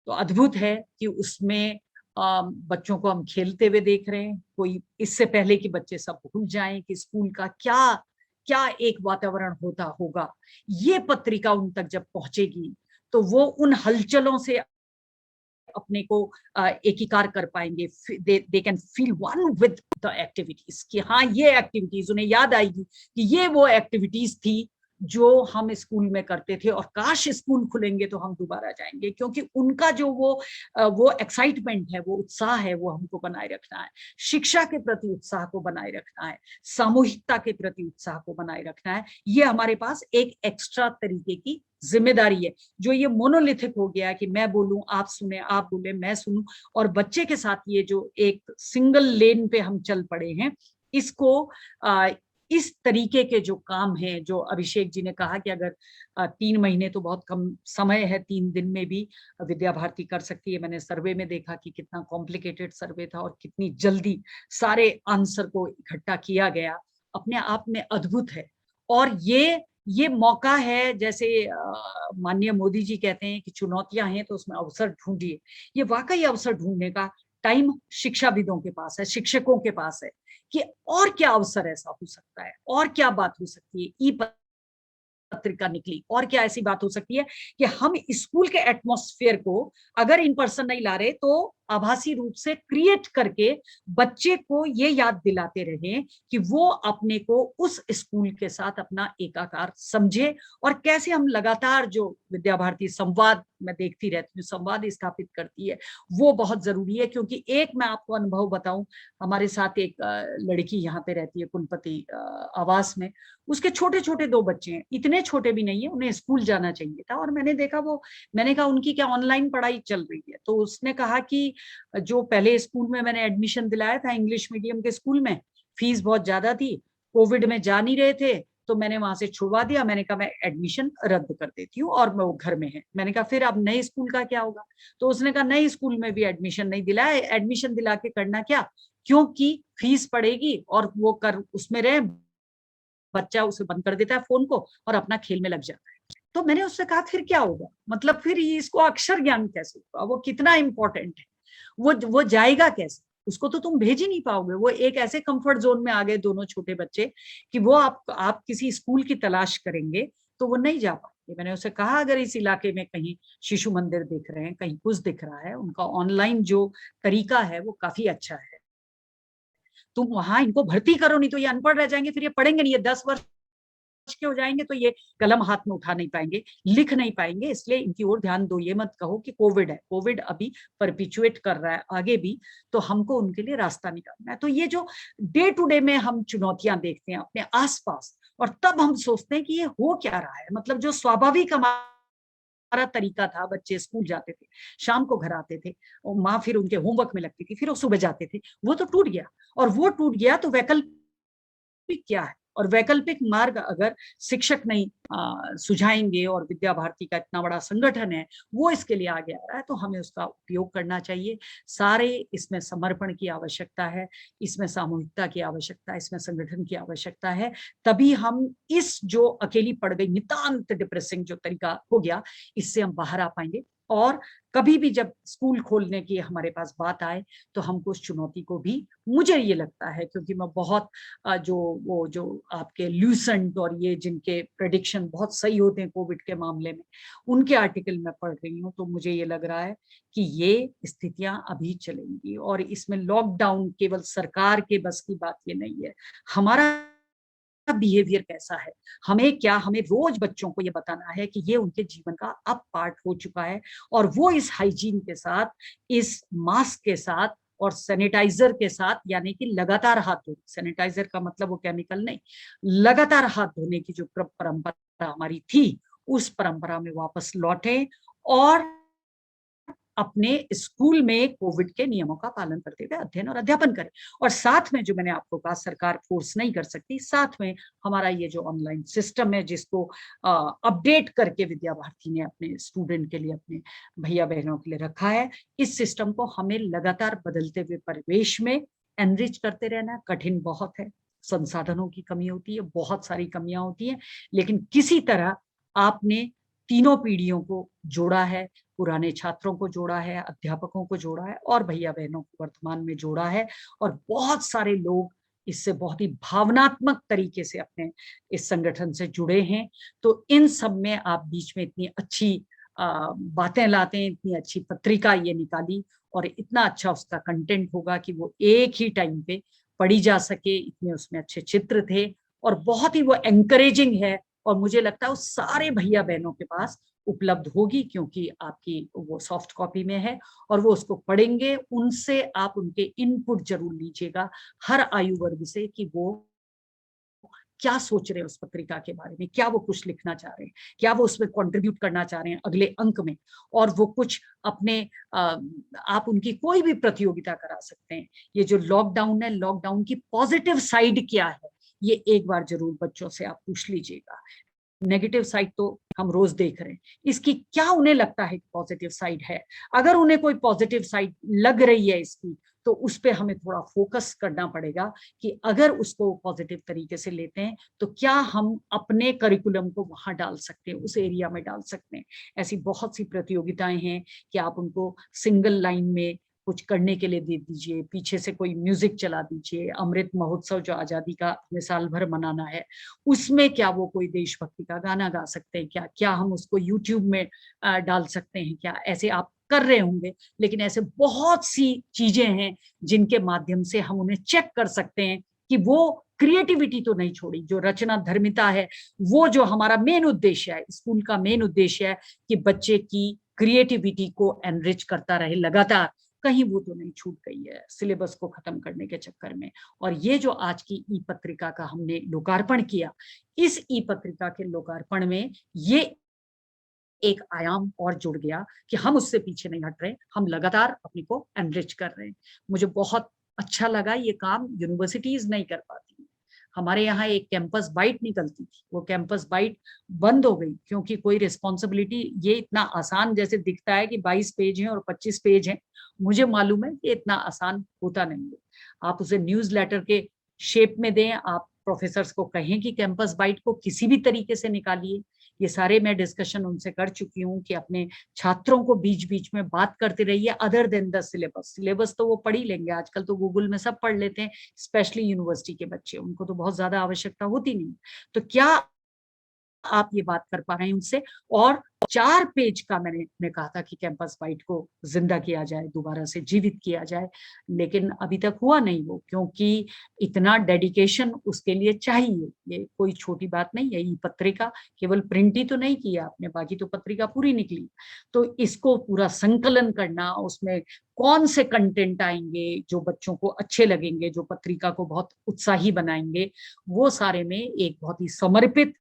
तो अद्भुत है कि उसमें बच्चों को हम खेलते हुए देख रहे हैं। कोई इससे पहले कि बच्चे सब भूल जाएं कि स्कूल का क्या क्या एक वातावरण होता होगा, ये पत्रिका उन तक जब पहुंचेगी तो वो उन हलचलों से अपने को एकीकार कर पाएंगे। They can feel one with the activities, कि हाँ ये एक्टिविटीज उन्हें याद आएगी कि ये वो एक्टिविटीज थी जो हम स्कूल में करते थे, और काश स्कूल खुलेंगे तो हम दोबारा जाएंगे। क्योंकि उनका जो वो एक्साइटमेंट है, वो उत्साह है, वो हमको बनाए रखना है। शिक्षा के प्रति उत्साह को बनाए रखना है, सामूहिकता के प्रति उत्साह को बनाए रखना है। ये हमारे पास एक एक्स्ट्रा तरीके की जिम्मेदारी है। जो ये मोनोलिथिक हो गया कि मैं बोलूं आप सुने, आप बोले मैं सुनूं, और बच्चे के साथ ये जो एक सिंगल लेन पे हम चल पड़े हैं, इसको इस तरीके के जो काम हैं, जो अभिषेक जी ने कहा कि अगर 3 महीने तो बहुत कम समय है, 3 दिन में भी विद्या भारती कर सकती है। मैंने सर्वे में देखा कि कितना कॉम्प्लिकेटेड सर्वे था और कितनी जल्दी सारे आंसर को इकट्ठा किया गया, अपने आप में अद्भुत है। और ये मौका है, जैसे माननीय मोदी जी कहते हैं कि चुनौतियां हैं तो उसमें अवसर ढूंढिए। ये वाकई अवसर ढूंढने का टाइम शिक्षाविदों के पास है, शिक्षकों के पास है, कि और क्या अवसर ऐसा हो सकता है, और क्या बात हो सकती है। ई पत्रिका निकली। और क्या ऐसी बात हो सकती है कि हम स्कूल के एटमॉस्फेयर को अगर इन पर्सन नहीं ला रहे तो आभासी रूप से क्रिएट करके बच्चे को ये याद दिलाते रहे कि वो अपने को उस स्कूल के साथ अपना एकाकार समझे। और कैसे हम लगातार जो विद्या भारती संवाद मैं देखती रहती हूँ, संवाद स्थापित करती है, वो बहुत जरूरी है। क्योंकि एक मैं आपको अनुभव बताऊं, हमारे साथ एक लड़की यहाँ पे रहती है कुलपति आवास में, उसके छोटे छोटे 2 बच्चे हैं, इतने छोटे भी नहीं है, उन्हें स्कूल जाना चाहिए था। और मैंने कहा उनकी क्या ऑनलाइन पढ़ाई चल रही है? तो उसने कहा कि जो पहले स्कूल में मैंने एडमिशन दिलाया था इंग्लिश मीडियम के स्कूल में, फीस बहुत ज्यादा थी, कोविड में जा नहीं रहे थे, तो मैंने वहां से छुड़वा दिया। मैंने कहा मैं एडमिशन रद्द कर देती हूँ और मैं वो घर में है। मैंने कहा फिर अब नए स्कूल का क्या होगा? तो उसने कहा नए स्कूल में भी एडमिशन नहीं दिलाया, एडमिशन दिला के करना क्या, क्योंकि फीस पड़ेगी और वो कर उसमें रहे, बच्चा उसे बंद कर देता है फोन को और अपना खेल में लग जाता है। तो मैंने उससे कहा फिर क्या होगा, मतलब फिर इसको अक्षर ज्ञान कैसे होगा, वो कितना इंपॉर्टेंट है, वो जाएगा कैसे, उसको तो तुम भेज ही नहीं पाओगे। वो एक ऐसे कंफर्ट जोन में आ गए दोनों छोटे बच्चे कि वो आप किसी स्कूल की तलाश करेंगे तो वो नहीं जा पाएंगे। मैंने उसे कहा अगर इस इलाके में कहीं शिशु मंदिर दिख रहे हैं, कहीं कुछ दिख रहा है, उनका ऑनलाइन जो तरीका है वो काफी अच्छा है, तुम वहां इनको भर्ती करो, नहीं तो ये अनपढ़ रह जाएंगे, फिर ये पढ़ेंगे नहीं, ये 10 वर्ष के हो जाएंगे तो ये कलम हाथ में उठा नहीं पाएंगे, लिख नहीं पाएंगे। इसलिए इनकी ओर ध्यान दो, ये मत कहो कि कोविड है, कोविड अभी परपिचुएट कर रहा है आगे भी, तो हमको उनके लिए रास्ता निकालना है। तो ये जो डे टू डे में हम चुनौतियां देखते हैं अपने आसपास, और तब हम सोचते हैं कि ये हो क्या रहा है, मतलब जो स्वाभाविक हमारा तरीका था, बच्चे स्कूल जाते थे, शाम को घर आते थे, और माँ फिर उनके होमवर्क में लगती थी, फिर वो सुबह जाते थे, वो तो टूट गया। और वो टूट गया तो वैकल्पिक क्या है, और वैकल्पिक मार्ग अगर शिक्षक नहीं सुझाएंगे, और विद्या भारती का इतना बड़ा संगठन है वो इसके लिए आगे आ रहा है, तो हमें उसका उपयोग करना चाहिए। सारे इसमें समर्पण की आवश्यकता है, इसमें सामूहिकता की आवश्यकता है, इसमें संगठन की आवश्यकता है। तभी हम इस जो अकेली पड़ गई नितांत डिप्रेसिंग जो तरीका हो गया, इससे हम बाहर आ पाएंगे। और कभी भी जब स्कूल खोलने की हमारे पास बात आए तो हमको उस चुनौती को भी, मुझे ये लगता है, क्योंकि मैं बहुत जो आपके ल्यूसेंट और ये जिनके प्रेडिक्शन बहुत सही होते हैं कोविड के मामले में, उनके आर्टिकल मैं पढ़ रही हूँ, तो मुझे ये लग रहा है कि ये स्थितियां अभी चलेंगी। और इसमें लॉकडाउन केवल सरकार के बस की बात ये नहीं है, हमारा बिहेवियर कैसा है, हमें रोज बच्चों को ये बताना है कि ये उनके जीवन का अब पार्ट हो चुका है, और वो इस हाइजीन के साथ, इस मास्क के साथ और सैनिटाइजर के साथ, यानी कि लगातार हाथ धोने, सैनिटाइजर का मतलब वो केमिकल नहीं, लगातार हाथ धोने की जो परंपरा हमारी थी, उस परंपरा में वापस लौटे और अपने स्कूल में कोविड के नियमों का पालन करते हुए अध्ययन और अध्यापन करें। और साथ में जो मैंने आपको कहा, सरकार फोर्स नहीं कर सकती, साथ में हमारा ये जो ऑनलाइन सिस्टम है जिसको अपडेट करके विद्या भारती ने अपने स्टूडेंट के लिए, अपने भैया बहनों के लिए रखा है, इस सिस्टम को हमें लगातार बदलते हुए परिवेश में एनरिच करते रहना है। कठिन बहुत है, संसाधनों की कमी होती है, बहुत सारी कमियां होती हैं, लेकिन किसी तरह आपने तीनों पीढ़ियों को जोड़ा है, पुराने छात्रों को जोड़ा है, अध्यापकों को जोड़ा है, और भैया बहनों को वर्तमान में जोड़ा है। और बहुत सारे लोग इससे बहुत ही भावनात्मक तरीके से अपने इस संगठन से जुड़े हैं। तो इन सब में आप बीच में इतनी अच्छी बातें लाते हैं, इतनी अच्छी पत्रिका ये निकाली, और इतना अच्छा उसका कंटेंट होगा कि वो एक ही टाइम पे पढ़ी जा सके, इतने उसमें अच्छे चित्र थे, और बहुत ही वो एंकरेजिंग है। और मुझे लगता है उस सारे भैया बहनों के पास उपलब्ध होगी, क्योंकि आपकी वो सॉफ्ट कॉपी में है, और वो उसको पढ़ेंगे। उनसे आप उनके इनपुट जरूर लीजिएगा, हर आयु वर्ग से, कि वो क्या सोच रहे हैं उस पत्रिका के बारे में, क्या वो कुछ लिखना चाह रहे हैं, क्या वो उसमें कंट्रीब्यूट करना चाह रहे हैं अगले अंक में, और वो कुछ अपने आप उनकी कोई भी प्रतियोगिता करा सकते हैं। ये जो लॉकडाउन है, लॉकडाउन की पॉजिटिव साइड क्या है, ये एक बार जरूर बच्चों से आप पूछ लीजिएगा। नेगेटिव साइड तो हम रोज देख रहे हैं, इसकी क्या उन्हें लगता है पॉजिटिव साइड है? अगर उन्हें कोई पॉजिटिव साइड लग रही है इसकी, तो उस पर हमें थोड़ा फोकस करना पड़ेगा कि अगर उसको पॉजिटिव तरीके से लेते हैं तो क्या हम अपने करिकुलम को वहां डाल सकते हैं, उस एरिया में डाल सकते हैं। ऐसी बहुत सी प्रतियोगिताएं हैं कि आप उनको सिंगल लाइन में कुछ करने के लिए दे दीजिए, पीछे से कोई म्यूजिक चला दीजिए, अमृत महोत्सव जो आजादी का हमें साल भर मनाना है, उसमें क्या वो कोई देशभक्ति का गाना गा सकते हैं क्या? क्या हम उसको यूट्यूब में डाल सकते हैं क्या? ऐसे आप कर रहे होंगे, लेकिन ऐसे बहुत सी चीजें हैं जिनके माध्यम से हम उन्हें चेक कर सकते हैं कि वो क्रिएटिविटी तो नहीं छोड़ी, जो रचना धर्मिता है, वो जो हमारा मेन उद्देश्य है, स्कूल का मेन उद्देश्य है कि बच्चे की क्रिएटिविटी को एनरिच करता रहे लगातार, कहीं वो तो नहीं छूट गई है सिलेबस को खत्म करने के चक्कर में। और ये जो आज की ई पत्रिका का हमने लोकार्पण किया, इस ई पत्रिका के लोकार्पण में ये एक आयाम और जुड़ गया कि हम उससे पीछे नहीं हट रहे, हम लगातार अपने को एनरिच कर रहे हैं। मुझे बहुत अच्छा लगा, ये काम यूनिवर्सिटीज नहीं कर पाती। हमारे यहाँ एक कैंपस बाइट निकलती थी, वो कैंपस बाइट बंद हो गई क्योंकि कोई रिस्पॉन्सिबिलिटी, ये इतना आसान जैसे दिखता है कि 22 पेज हैं और 25 पेज हैं, मुझे मालूम है कि इतना आसान होता नहीं है। आप उसे न्यूज लेटर के शेप में दें, आप प्रोफेसर्स को कहें कि कैंपस बाइट को किसी भी तरीके से निकालिए। ये सारे मैं डिस्कशन उनसे कर चुकी हूँ कि अपने छात्रों को बीच बीच में बात करते रहिए, other than the syllabus. Syllabus तो वो पढ़ ही लेंगे, आजकल तो गूगल में सब पढ़ लेते हैं, स्पेशली यूनिवर्सिटी के बच्चे, उनको तो बहुत ज्यादा आवश्यकता होती नहीं। तो क्या आप ये बात कर पा रहे हैं उनसे? और 4 पेज का मैं कहा था कि कैंपस बाइट को जिंदा किया जाए, दोबारा से जीवित किया जाए, लेकिन अभी तक हुआ नहीं वो, क्योंकि इतना डेडिकेशन उसके लिए चाहिए। ये कोई छोटी बात नहीं है। ये पत्रिका केवल प्रिंट ही तो नहीं किया आपने, बाकी तो पत्रिका पूरी निकली। तो इसको पूरा संकलन करना, उसमें कौन से कंटेंट आएंगे जो बच्चों को अच्छे लगेंगे, जो पत्रिका को बहुत उत्साही बनाएंगे, वो सारे में एक बहुत ही समर्पित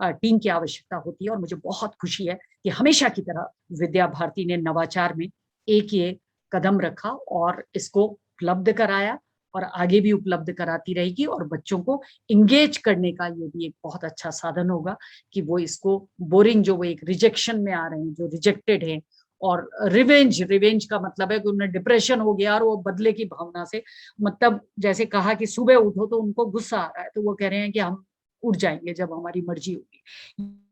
टीम की आवश्यकता होती है। और मुझे बहुत खुशी है कि हमेशा की तरह विद्या भारती ने नवाचार में एक ये कदम रखा और इसको उपलब्ध कराया और आगे भी उपलब्ध कराती रहेगी। और बच्चों को इंगेज करने का ये भी एक बहुत अच्छा साधन होगा कि वो इसको बोरिंग, जो वो एक रिजेक्शन में आ रहे हैं, जो रिजेक्टेड है, और रिवेंज का मतलब है कि उन्हें डिप्रेशन हो गया और वो बदले की भावना से, मतलब जैसे कहा कि सुबह उठो तो उनको गुस्सा आ रहा है, तो वो कह रहे हैं कि हम उठ जाएंगे जब हमारी मर्जी होगी।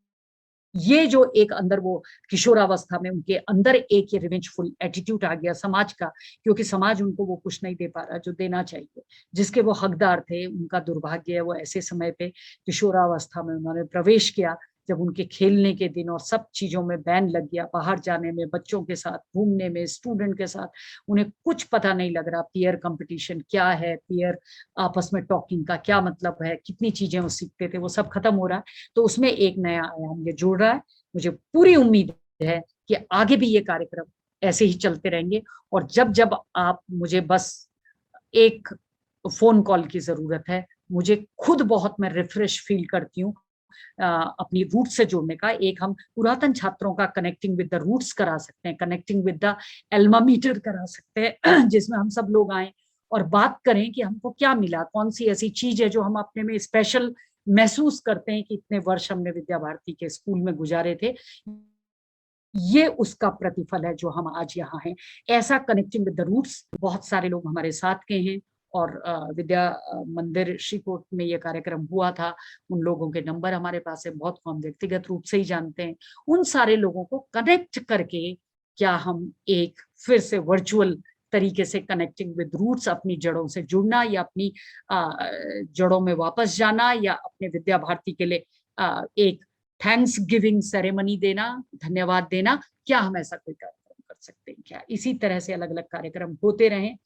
ये जो एक अंदर वो किशोरावस्था में उनके अंदर एक ये रिवेंजफुल एटीट्यूड आ गया समाज का, क्योंकि समाज उनको वो कुछ नहीं दे पा रहा जो देना चाहिए, जिसके वो हकदार थे। उनका दुर्भाग्य है वो ऐसे समय पे किशोरावस्था में उन्होंने प्रवेश किया जब उनके खेलने के दिन और सब चीजों में बैन लग गया, बाहर जाने में, बच्चों के साथ घूमने में, स्टूडेंट के साथ उन्हें कुछ पता नहीं लग रहा। पीयर कंपटीशन क्या है, पीयर आपस में टॉकिंग का क्या मतलब है, कितनी चीजें वो सीखते थे, वो सब खत्म हो रहा है। तो उसमें एक नया आयाम ये जोड़ रहा है। मुझे पूरी उम्मीद है कि आगे भी ये कार्यक्रम ऐसे ही चलते रहेंगे। और जब जब आप मुझे, बस एक फोन कॉल की जरूरत है, मुझे खुद बहुत, मैं रिफ्रेश फील करती हूँ अपनी रूट से जुड़ने का। एक हम पुरातन छात्रों का कनेक्टिंग विद द रूट्स करा सकते हैं, कनेक्टिंग विद द एल्मा मीटर करा सकते हैं, जिसमें हम सब लोग आए और बात करें कि हमको क्या मिला, कौन सी ऐसी चीज है जो हम अपने में स्पेशल महसूस करते हैं कि इतने वर्ष हमने विद्या भारती के स्कूल में गुजारे थे, ये उसका प्रतिफल है जो हम आज यहाँ हैं। ऐसा कनेक्टिंग विद द रूट्स, बहुत सारे लोग हमारे साथ के हैं। और विद्या मंदिर श्रीकोट में ये कार्यक्रम हुआ था, उन लोगों के नंबर हमारे पास है, बहुत को हम व्यक्तिगत रूप से ही जानते हैं। उन सारे लोगों को कनेक्ट करके क्या हम एक फिर से वर्चुअल तरीके से कनेक्टिंग विद रूट्स, अपनी जड़ों से जुड़ना या अपनी जड़ों में वापस जाना, या अपने विद्या भारती के लिए एक थैंक्स गिविंग सेरेमनी देना, धन्यवाद देना, क्या हम ऐसा कोई कार्यक्रम कर सकते हैं क्या? इसी तरह से अलग अलग कार्यक्रम होते रहें।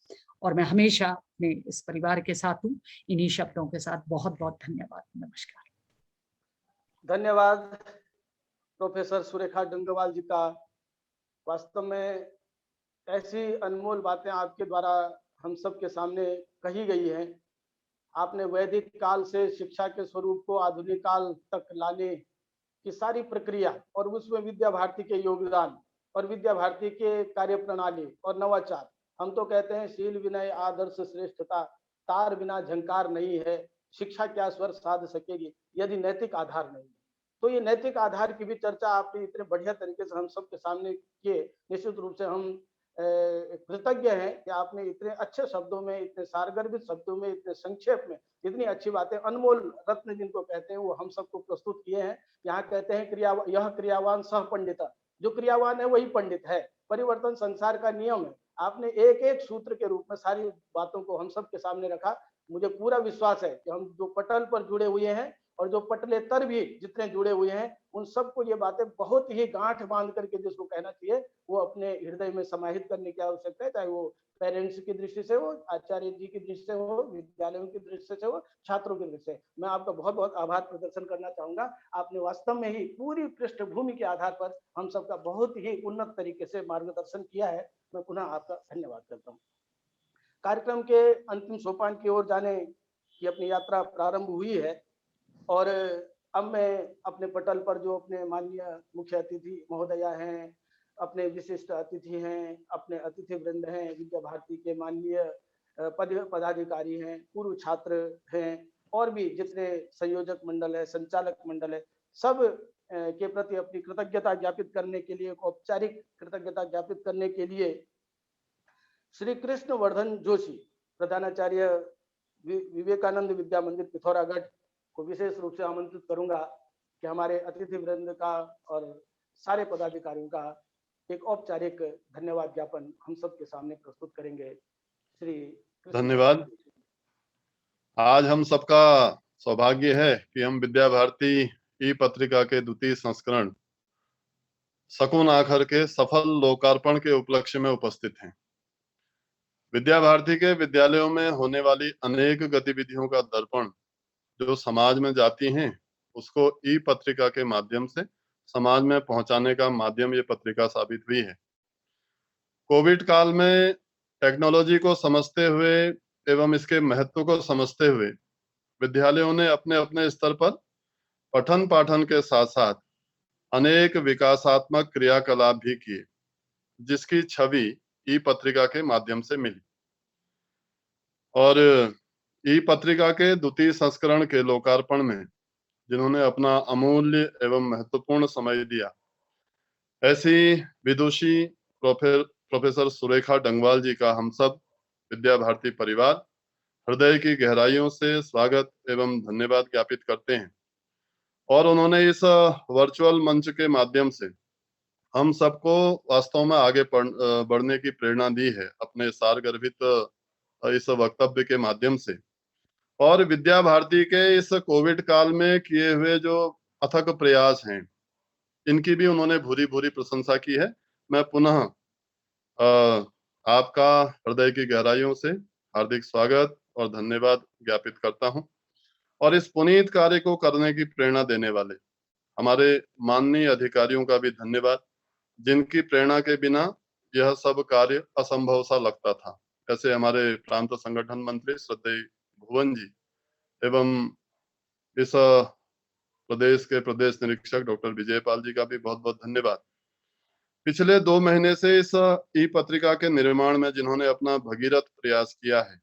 और मैं हमेशा अपने इस परिवार के साथ हूँ। इन्हीं शब्दों के साथ बहुत बहुत धन्यवाद, नमस्कार।
धन्यवाद प्रोफेसर सुरेखा डंगवाल जी का। वास्तव में ऐसी अनमोल बातें आपके द्वारा हम सब के सामने कही गई हैं। आपने वैदिक काल से शिक्षा के स्वरूप को आधुनिक काल तक लाने की सारी प्रक्रिया और उसमें विद्या भारती के योगदान और विद्या भारती के कार्य प्रणाली और नवाचार, हम तो कहते हैं शील विनय आदर्श श्रेष्ठता, तार बिना झंकार नहीं है, शिक्षा क्या स्वर साध सकेगी यदि नैतिक आधार नहीं है। तो ये नैतिक आधार की भी चर्चा आपने इतने बढ़िया तरीके से हम सबके सामने किए। निश्चित रूप से हम कृतज्ञ हैं कि आपने इतने अच्छे शब्दों में, इतने सारगर्भित शब्दों में, इतने संक्षेप में इतनी अच्छी बातें, अनमोल रत्न जिनको कहते हैं, वो हम सबको प्रस्तुत किए हैं। यहाँ कहते हैं यह क्रियावान सह पंडित, जो क्रियावान है वही पंडित है। परिवर्तन संसार का नियम है। आपने एक एक सूत्र के रूप में सारी बातों को हम सब के सामने रखा। मुझे पूरा विश्वास है कि हम जो पटल पर जुड़े हुए हैं और जो पटलेतर भी जितने जुड़े हुए हैं, उन सबको ये बातें बहुत ही गांठ बांध करके जिसको कहना चाहिए वो अपने हृदय में समाहित करने की आवश्यकता है, चाहे वो पेरेंट्स की दृष्टि से हो, आचार्य जी की दृष्टि से हो, विद्यालयों की दृष्टि से हो, छात्रों की दृष्टि से। मैं आपका बहुत बहुत आभार प्रदर्शन करना चाहूंगा। आपने वास्तव में ही पूरी पृष्ठभूमि के आधार पर हम सबका बहुत ही उन्नत तरीके से मार्गदर्शन किया है। मैं पुनः आपका धन्यवाद करता हूँ। कार्यक्रम के अंतिम सोपान की ओर जाने की अपनी यात्रा प्रारंभ हुई है और अब मैं अपने पटल पर जो अपने माननीय मुख्य अतिथि महोदया हैं, अपने विशिष्ट अतिथि हैं, अपने अतिथि वृंद हैं, विद्या भारती के माननीय पदाधिकारी हैं, पूर्व छात्र हैं और भी जितने संयोजक मंडल है, संचालक मंडल है, सब के प्रति अपनी कृतज्ञता ज्ञापित करने के लिए, औपचारिक कृतज्ञता ज्ञापित करने के लिए श्री कृष्ण वर्धन जोशी, प्रधानाचार्य विवेकानंद विद्या मंदिर पिथौरागढ़ को विशेष रूप से आमंत्रित करूंगा कि हमारे अतिथि वृंद का और सारे पदाधिकारियों का एक औपचारिक धन्यवाद ज्ञापन हम सबके सामने प्रस्तुत करेंगे। श्री
धन्यवाद। आज हम सबका सौभाग्य है कि हम विद्या भारती ई पत्रिका के द्वितीय संस्करण शकुन आखर के सफल लोकार्पण के उपलक्ष्य में उपस्थित हैं। विद्या भारती के विद्यालयों में होने वाली अनेक गतिविधियों का दर्पण जो समाज में जाती हैं, उसको ई पत्रिका के माध्यम से समाज में पहुंचाने का माध्यम ये पत्रिका साबित हुई है। कोविड काल में टेक्नोलॉजी को समझते हुए एवं इसके महत्व को समझते हुए विद्यालयों ने अपने अपने स्तर पर पठन पाठन के साथ साथ अनेक विकासात्मक क्रियाकलाप भी किए, जिसकी छवि ई पत्रिका के माध्यम से मिली। और ई पत्रिका के द्वितीय संस्करण के लोकार्पण में जिन्होंने अपना अमूल्य एवं महत्वपूर्ण समय दिया, ऐसी विदुषी प्रोफेसर सुरेखा डंगवाल जी का हम सब विद्या भारती परिवार हृदय की गहराइयों से स्वागत एवं धन्यवाद ज्ञापित करते हैं। और उन्होंने इस वर्चुअल मंच के माध्यम से हम सबको वास्तव में आगे बढ़ने की प्रेरणा दी है अपने सारगर्भित इस वक्तव्य के माध्यम से। और विद्या भारती के इस कोविड काल में किए हुए जो अथक प्रयास हैं, इनकी भी उन्होंने भूरी भूरी प्रशंसा की है। मैं पुनः आपका हृदय की गहराइयों से हार्दिक स्वागत और धन्यवाद ज्ञापित करता हूं। और इस पुनीत कार्य को करने की प्रेरणा देने वाले हमारे माननीय अधिकारियों का भी धन्यवाद, जिनकी प्रेरणा के बिना यह सब कार्य असंभव सा लगता था। ऐसे हमारे प्रांत संगठन मंत्री श्रद्धेय भुवन जी एवं इस प्रदेश के प्रदेश निरीक्षक डॉक्टर विजयपाल जी का भी बहुत बहुत धन्यवाद। पिछले 2 महीने से इस ई पत्रिका के निर्माण में जिन्होंने अपना भगीरथ प्रयास किया है,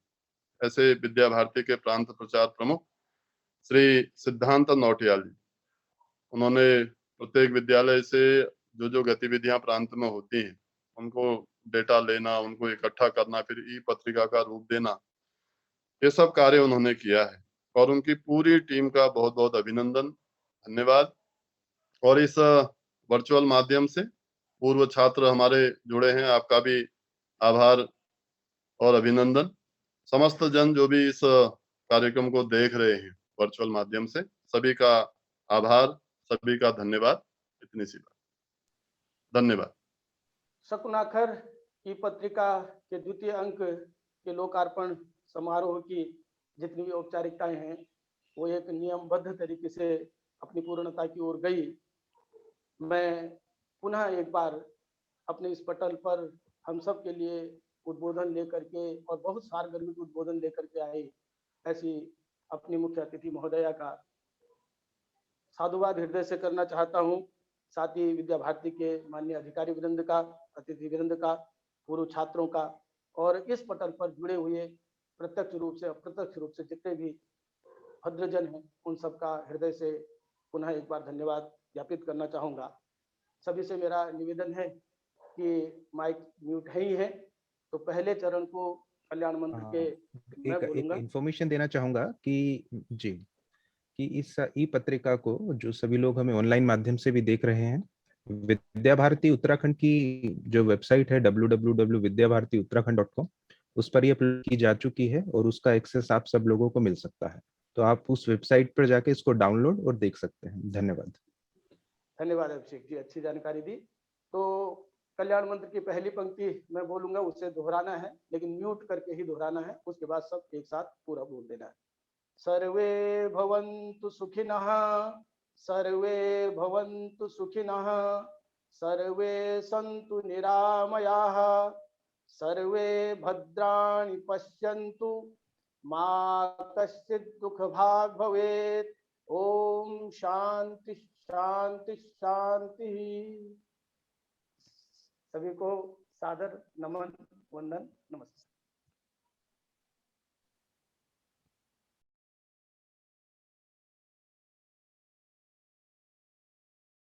ऐसे विद्या भारती के प्रांत प्रचार प्रमुख श्री सिद्धांत नौटियाल जी, उन्होंने प्रत्येक विद्यालय से जो गतिविधियां प्रांत में होती हैं उनको डेटा लेना, उनको इकट्ठा करना, फिर ई पत्रिका का रूप देना, ये सब कार्य उन्होंने किया है। और उनकी पूरी टीम का बहुत बहुत अभिनंदन, धन्यवाद। और इस वर्चुअल माध्यम से पूर्व छात्र हमारे जुड़े हैं, आपका भी आभार और अभिनंदन। समस्त जन जो भी इस कार्यक्रम को देख रहे हैं वर्चुअल माध्यम से, सभी का आभार, सभी का धन्यवाद। इतनी सी बात, धन्यवाद।
शकुन आखर ई पत्रिका के द्वितीय अंक के लोकार्पण समारोह की जितनी भी औपचारिकताएं हैं वो एक नियमबद्ध तरीके से अपनी पूर्णता की ओर गई। मैं पुनः एक बार अपने इस पटल पर हम सब के लिए उद्बोधन लेकर के और बहुत सारगर्भित उद्बोधन लेकर के आए ऐसी अपनी मुख्य अतिथि महोदया का साधुवाद हृदय से करना चाहता हूँ। साथ ही विद्या भारती के माननीय अधिकारी वृंद का, अतिथि वृंद का, पूर्व छात्रों का और इस पटल पर जुड़े हुए प्रत्यक्ष रूप से अप्रत्यक्ष रूप से जितने भी भद्रजन हैं, उन सबका हृदय से पुनः एक बार धन्यवाद ज्ञापित करना चाहूँगा। सभी से मेरा निवेदन है कि माइक म्यूट है ही है, तो पहले चरण को कल्याण मंत्र के मैं बोलूंगा।
एक इन्फॉर्मेशन देना चाहूंगा कि जी, कि इस ई पत्रिका को जो सभी लोग हमें ऑनलाइन माध्यम से भी देख रहे हैं, विद्या भारती उत्तराखंड की जो वेबसाइट है www.vidyabharatiuttarakhand.com, उस पर ये अपलोड की जा चुकी है और उसका एक्सेस आप सब लोगों को मिल सकता है। तो आप उस वेबसाइट पर जाके इसको डाउनलोड और देख सकते हैं। धन्यवाद।
धन्यवाद अभिषेक जी, अच्छी जानकारी दी। तो कल्याण मंत्र की पहली पंक्ति मैं बोलूंगा, उसे दोहराना है, लेकिन म्यूट करके ही दोहराना है, उसके बाद सब एक साथ पूरा बोल देना है। सर्वे भवन्तु सुखिनः, सर्वे भवन्तु सुखिनः, सर्वे सन्तु निरामयाः, सर्वे भद्राणि पश्यन्तु, मा कश्चित् दुःखभाग् भवेत्। ओम शांति शांति शांति। सभी को सादर नमन, वंदन, नमस्ते।